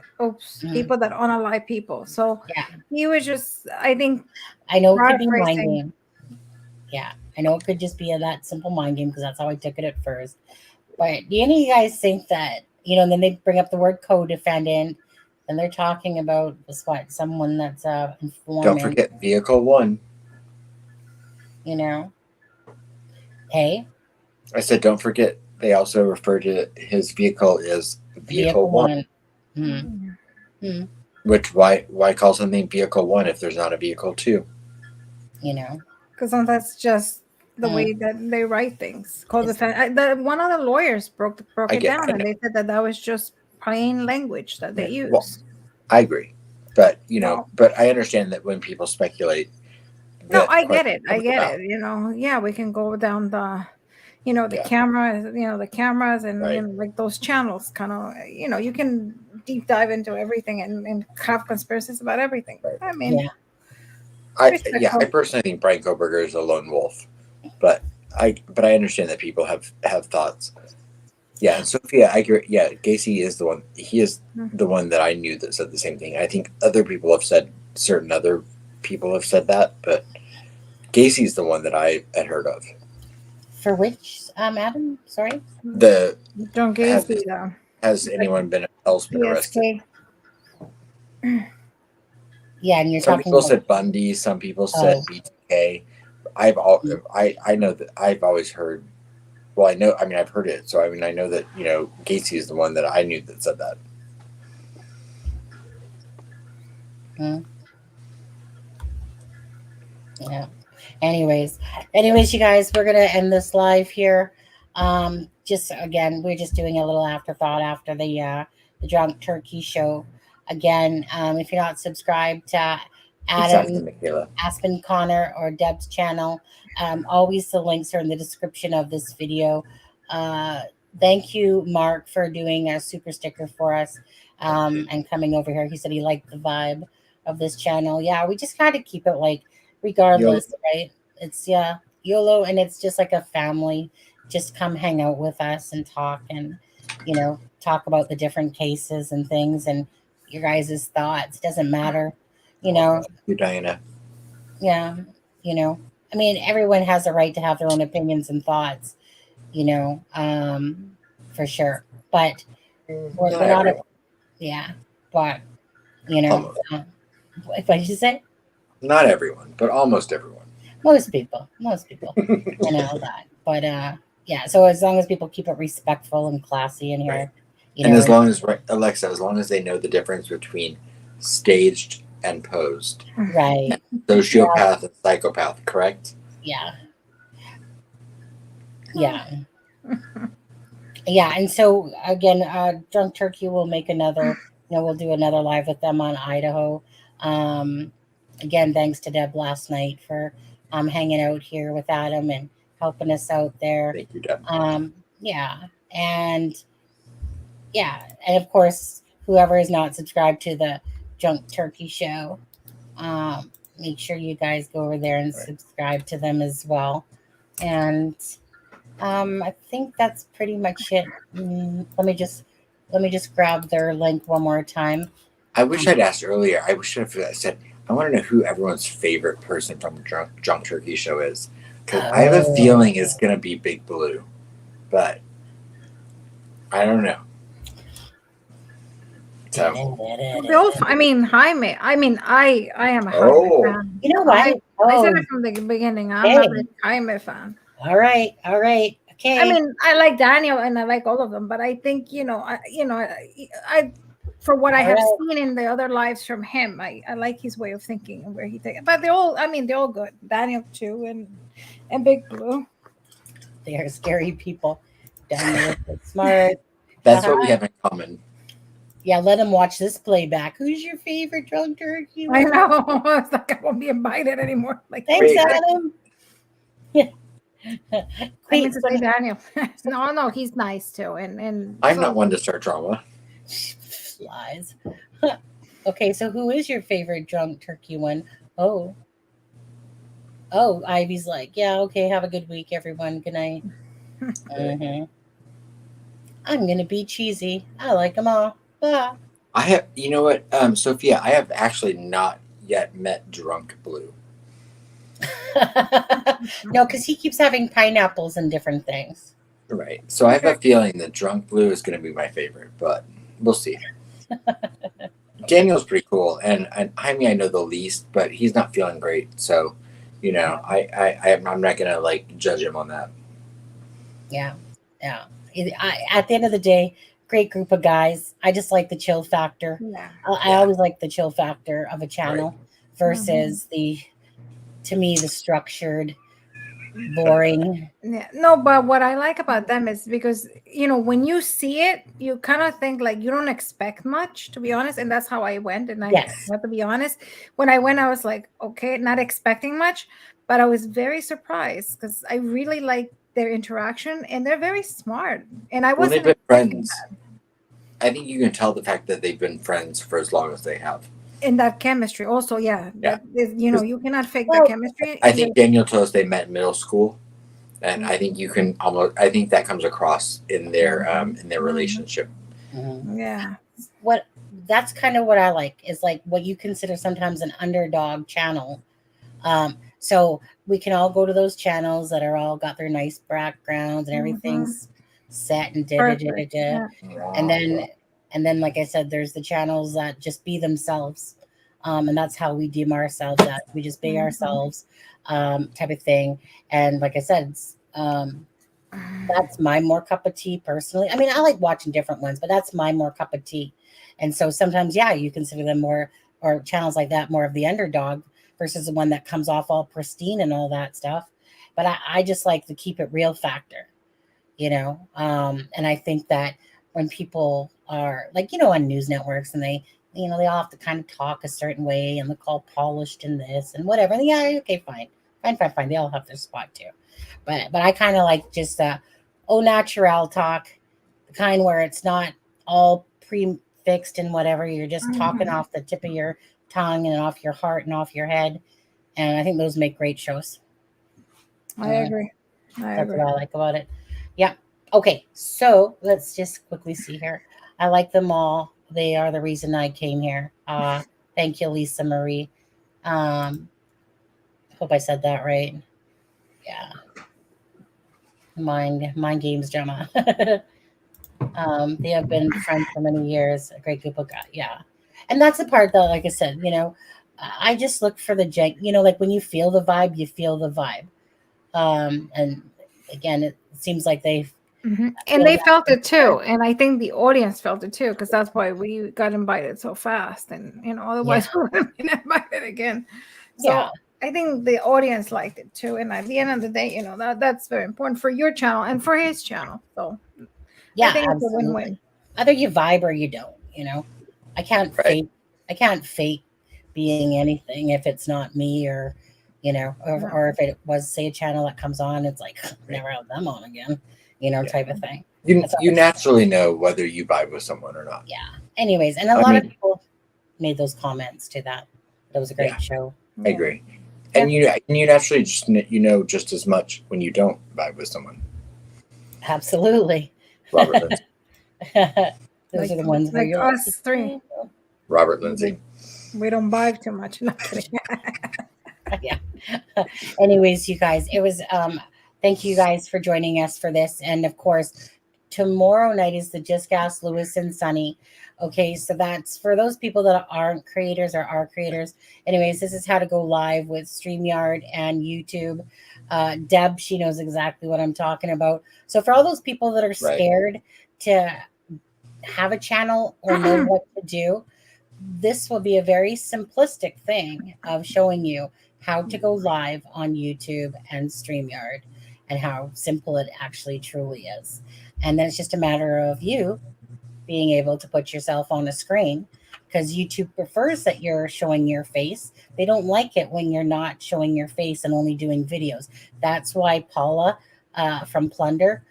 people that unalive people. So Yeah. he was just, I think, I know it could be mind paraphrasing. game. Yeah, I know it could just be that simple mind game because that's how I took it at first. But do any of you guys think that, and then they bring up the word co-defendant, and they're talking about someone that's informant. Don't forget vehicle 1. Hey, I said, don't forget. They also refer to his vehicle as vehicle 1. Which why call something vehicle 1 if there's not a vehicle 2? Because that's just the way that they write things. One of the lawyers broke it down, and they said that was just plain language that they use. Well, I agree, but but I understand that when people speculate. No, I get it. Yeah, we can go down the, the cameras and Right. like those channels, kind of, you can deep dive into everything and have conspiracies about everything. Right. I mean, I personally think Brian Koberger is a lone wolf, but I understand that people have thoughts. Yeah, and Sophia, I agree. Yeah, Gacy is the one. He is the one that I knew that said the same thing. I think certain other people have said that, but Gacy's the one that I had heard of. For which, Adam? Sorry? The John Gacy, has anyone else been arrested? Yeah, and some people said Bundy, some people said BTK. I know that I've always heard. Well, I've heard it, so I know that Gacy is the one that I knew that said that. Yeah. Anyways, you guys, we're gonna end this live here. Just again, we're just doing a little afterthought after the Drunk Turkey show. Again, if you're not subscribed to Adam, Aspen, Connor, or Deb's channel, always the links are in the description of this video. Thank you, Mark, for doing a super sticker for us and coming over here. He said he liked the vibe of this channel. Yeah, we just kind of keep it like regardless, right? It's YOLO, and it's just like a family. Just come hang out with us and talk and talk about the different cases and things and your guys' thoughts. Doesn't matter, You, Diana. Yeah, I mean, everyone has a right to have their own opinions and thoughts, for sure. But we're not but what did you say? Not everyone, but almost everyone. Most people, I know that. But yeah, so as long as people keep it respectful and classy in here, and as long as Alexza, as long as they know the difference between staged and posed, right? Sociopath and psychopath, correct? Yeah. And so again, Drunk Turkey will make another. We'll do another live with them on Idaho. Again, thanks to Deb last night for hanging out here with Adam and helping us out there. Thank you, Deb. And of course, whoever is not subscribed to the Drunk Turkey show, make sure you guys go over there and subscribe to them as well. And I think that's pretty much it. Let me just grab their link one more time. I wish I'd asked earlier. I wish I'd said, I want to know who everyone's favorite person from the Drunk Turkey show is. Because I have a feeling it's going to be Big Blue. But I don't know. So. Jaime. I am a Jaime fan. You know what? I said it from the beginning. I'm a big Jaime fan. All right. Okay. I mean, I like Daniel and I like all of them, but I think I for what I have seen in the other lives from him, I like his way of thinking and where he takes. But they're all good. Daniel too, and Big Blue. They are scary people. Daniel is smart. That's what we have in common. Yeah, let him watch this playback. Who's your favorite Drunk Turkey? I know. It's like I won't be invited anymore. Like, thanks, Adam. I mean to say Daniel. No, he's nice too. And I'm not one to start drama. Lies. Okay, so who is your favorite Drunk Turkey one? Oh, Ivy's like, yeah, okay, have a good week, everyone. Good night. Mhm. I'm gonna be cheesy. I like them all. Ah. I have, you know what, Sophia, I have actually not yet met Drunk Blue. No, because he keeps having pineapples and different things. Right. So I have a feeling that Drunk Blue is going to be my favorite, but we'll see. Daniel's pretty cool, and I mean, I know the least, but he's not feeling great, so you know, I'm not gonna like judge him on that. Yeah, yeah. At the end of the day, great group of guys. I just like the chill factor. Yeah. I Yeah. always like the chill factor of a channel versus to me, the structured, boring. Yeah, no, but what I like about them is because when you see it, you kind of think like you don't expect much, to be honest. And that's how I went. And I Yes. have to be honest, when I went, I was like, okay, not expecting much, but I was very surprised because I really like their interaction and they're very smart. And I When they've wasn't been expecting friends, I think you can tell the fact that they've been friends for as long as they have. in that chemistry. Also, yeah, Yeah. that is, you cannot fake that Well, chemistry. I think Daniel told us they met in middle school, and Mm. I think you can almost. I think that comes across in their relationship. Mhm. Yeah. That's kind of what I like, is like what you consider sometimes an underdog channel. So we can all go to those channels that are all got their nice backgrounds and everything's set and Perfect. Yeah. and then like I said, there's the channels that just be themselves. And that's how we deem ourselves as we just be ourselves, type of thing. And like I said, that's my more cup of tea personally. I mean, I like watching different ones, but that's my more cup of tea. And so sometimes, yeah, you consider them more, or channels like that, more of the underdog versus the one that comes off all pristine and all that stuff. But I just like the keep it real factor, and I think that when people are like, on news networks and they all have to kind of talk a certain way and look all polished and this and whatever. And yeah, okay, fine. They all have their spot too. But I kind of like just au natural talk, the kind where it's not all prefixed and whatever. You're just talking off the tip of your tongue and off your heart and off your head. And I think those make great shows. I agree. That's what I like about it. Yeah. Okay. So let's just quickly see here. I like them all. They are the reason I came here. Thank you, Lisa Marie. Hope I said that right. Yeah. Mind games, Gemma. They have been friends for many years. A great group of guys. Yeah. And that's the part that, like I said, I just look for the like when you feel the vibe, you feel the vibe. And again, it seems like they And they felt it too, and I think the audience felt it too, because that's why we got invited so fast, and otherwise we wouldn't have been invited again. So Yeah. I think the audience liked it too, and at the end of the day, that's very important for your channel and for his channel. So yeah, I think it's a absolutely. win-win. Either you vibe or you don't. I can't Right. fake being anything if it's not me, or or if it was, say, a channel that comes on, it's like never have them on again, type of thing. You naturally know whether you vibe with someone or not. Yeah. Anyways, and a lot of people made those comments to that. It was a great show. I agree. And you naturally just just as much when you don't vibe with someone. Absolutely. Robert Lindsay. Those are the ones where like you're us three. Robert Lindsay. We don't vibe too much. Not kidding. Yeah. Anyways, you guys, it was thank you guys for joining us for this. And of course, tomorrow night is the Just Gas Lewis and Sunny. Okay, so that's for those people that aren't creators or are creators. Anyways, this is how to go live with StreamYard and YouTube. Deb, she knows exactly what I'm talking about. So for all those people that are scared to have a channel or know what to do, this will be a very simplistic thing of showing you how to go live on YouTube and StreamYard and how simple it actually truly is. And then it's just a matter of you being able to put yourself on a screen, because YouTube prefers that you're showing your face. They don't like it when you're not showing your face and only doing videos. That's why Paula from Plunder,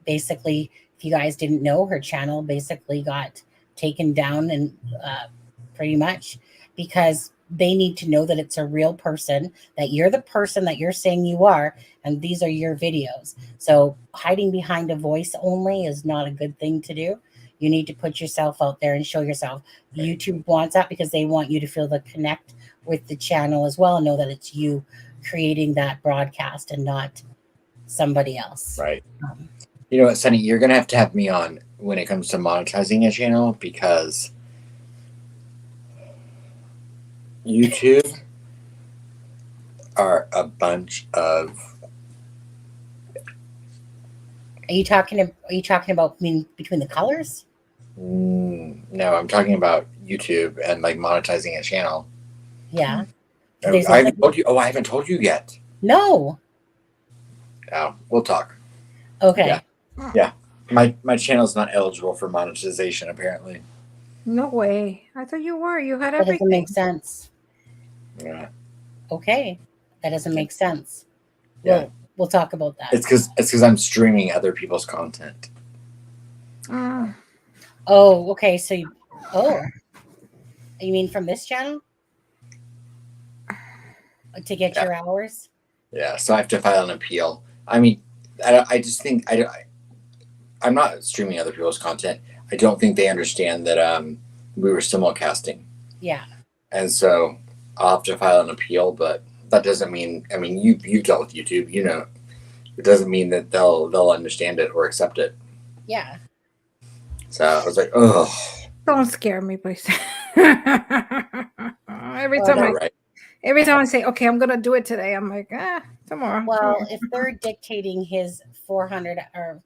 basically, if you guys didn't know, her channel basically got taken down and pretty much because they need to know that it's a real person, that you're the person that you're saying you are, and these are your videos. So hiding behind a voice only is not a good thing to do. You need to put yourself out there and show yourself. YouTube wants that because they want you to feel the connect with the channel as well, and know that it's you creating that broadcast and not somebody else. Right. You know what, Sunny, you're going to have me on when it comes to monetizing a channel, because YouTube are a bunch of. Are you talking about between the colors? No, I'm talking about YouTube and like monetizing a channel. Yeah. I haven't told you. Oh, I haven't told you yet. No. Oh, we'll talk. Okay. Yeah. My channel's not eligible for monetization, apparently. No way. I thought you were. You had That everything. doesn't make sense. Yeah. Okay. That doesn't make sense. Yeah. We'll talk about that. It's because I'm streaming other people's content. Uh, Oh, okay. So you mean from this channel? To get your hours? Yeah, so I have to file an appeal. I mean, I just think I'm not streaming other people's content. I don't think they understand that we were simulcasting. Yeah. And so I'll have to file an appeal, but that doesn't mean, I mean, you've dealt with YouTube, you know, it doesn't mean that they'll understand it or accept it. Yeah. So I was like, oh. don't scare me, please. Every time I say, okay, I'm gonna do it today, I'm like, tomorrow. Well, if they're dictating his 400 or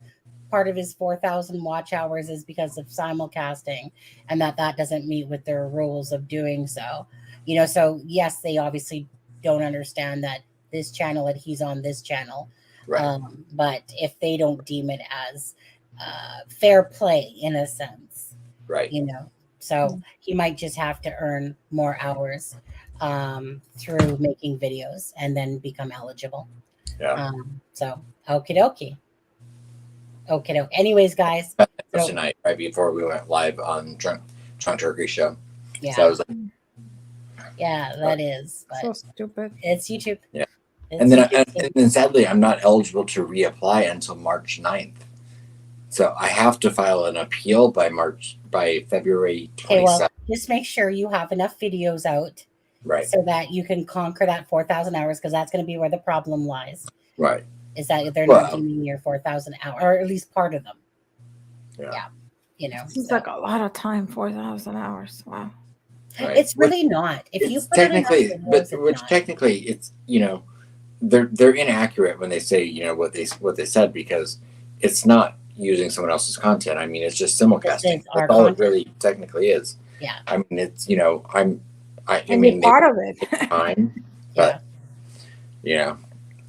part of his 4,000 watch hours is because of simulcasting, and that doesn't meet with their rules of doing so, you know, so yes, they obviously don't understand that this channel, that he's on this channel. Right. But if they don't deem it as fair play in a sense, right, you know, so he might just have to earn more hours through making videos and then become eligible. Yeah. So okie dokie. Anyways, guys. Tonight, right before we went live on Drunk Turkey Show. Yeah. So I was like, yeah, that is. But so stupid. It's YouTube. Yeah. And then sadly, I'm not eligible to reapply until March 9th. So I have to file an appeal by February 27th. Okay, well, just make sure you have enough videos out. Right. So that you can conquer that 4,000 hours, because that's going to be where the problem lies. Right. Is that they're not deeming your 4,000 hours, or at least part of them. Yeah. You know. Seems like a lot of time, 4,000 hours. Wow. Right. It's really not. If you put technically, technically, it's, you know, they're inaccurate when they say, you know, what they said, because it's not using someone else's content. I mean, it's just simulcasting. That's all it really technically is. Yeah. I mean, it's, you know, I mean, part of it. Time, but you know,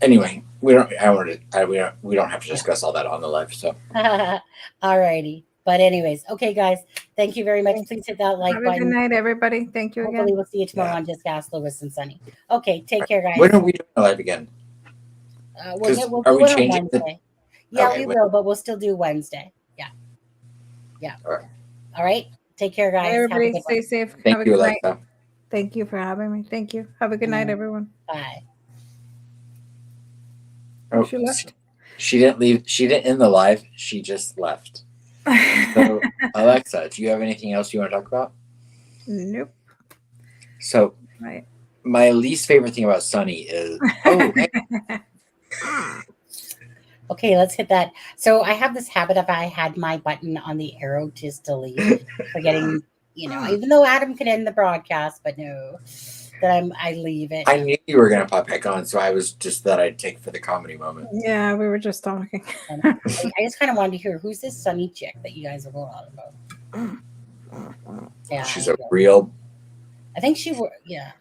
anyway, we don't have to discuss all that on the live. So, all righty. But anyways, okay, guys, thank you very much. Please hit that like button. Good night, everybody. Thank you again. Hopefully, we'll see you tomorrow on Just Ask Lewis and Sunny. Okay, take care, guys. When are we doing the live again? We'll do it on Wednesday. We will, but we'll still do Wednesday. Yeah. All right. Take care, guys. Everybody, stay safe. Thank you, Alexza. Thank you for having me. Thank you. Have a good night, everyone. Bye. Oh, she left. She didn't leave. She didn't end the live. She just left. So, Alexza, do you have anything else you want to talk about? Nope. So, my least favorite thing about Sunny is Okay, let's hit that. So I have this habit of I had my button on the arrow just to leave, forgetting, you know, even though Adam can end the broadcast, but no, that I leave it. I knew you were going to pop back on, so I was just that I'd take for the comedy moment. Yeah, we were just talking. I just kind of wanted to hear, who's this Sunny chick that you guys are going on about? Yeah, she's a real. I think yeah.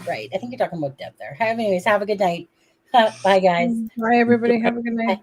Right. I think you're talking about Deb there. Anyways, have a good night. Bye, guys. Bye, everybody. Have a good night. Bye.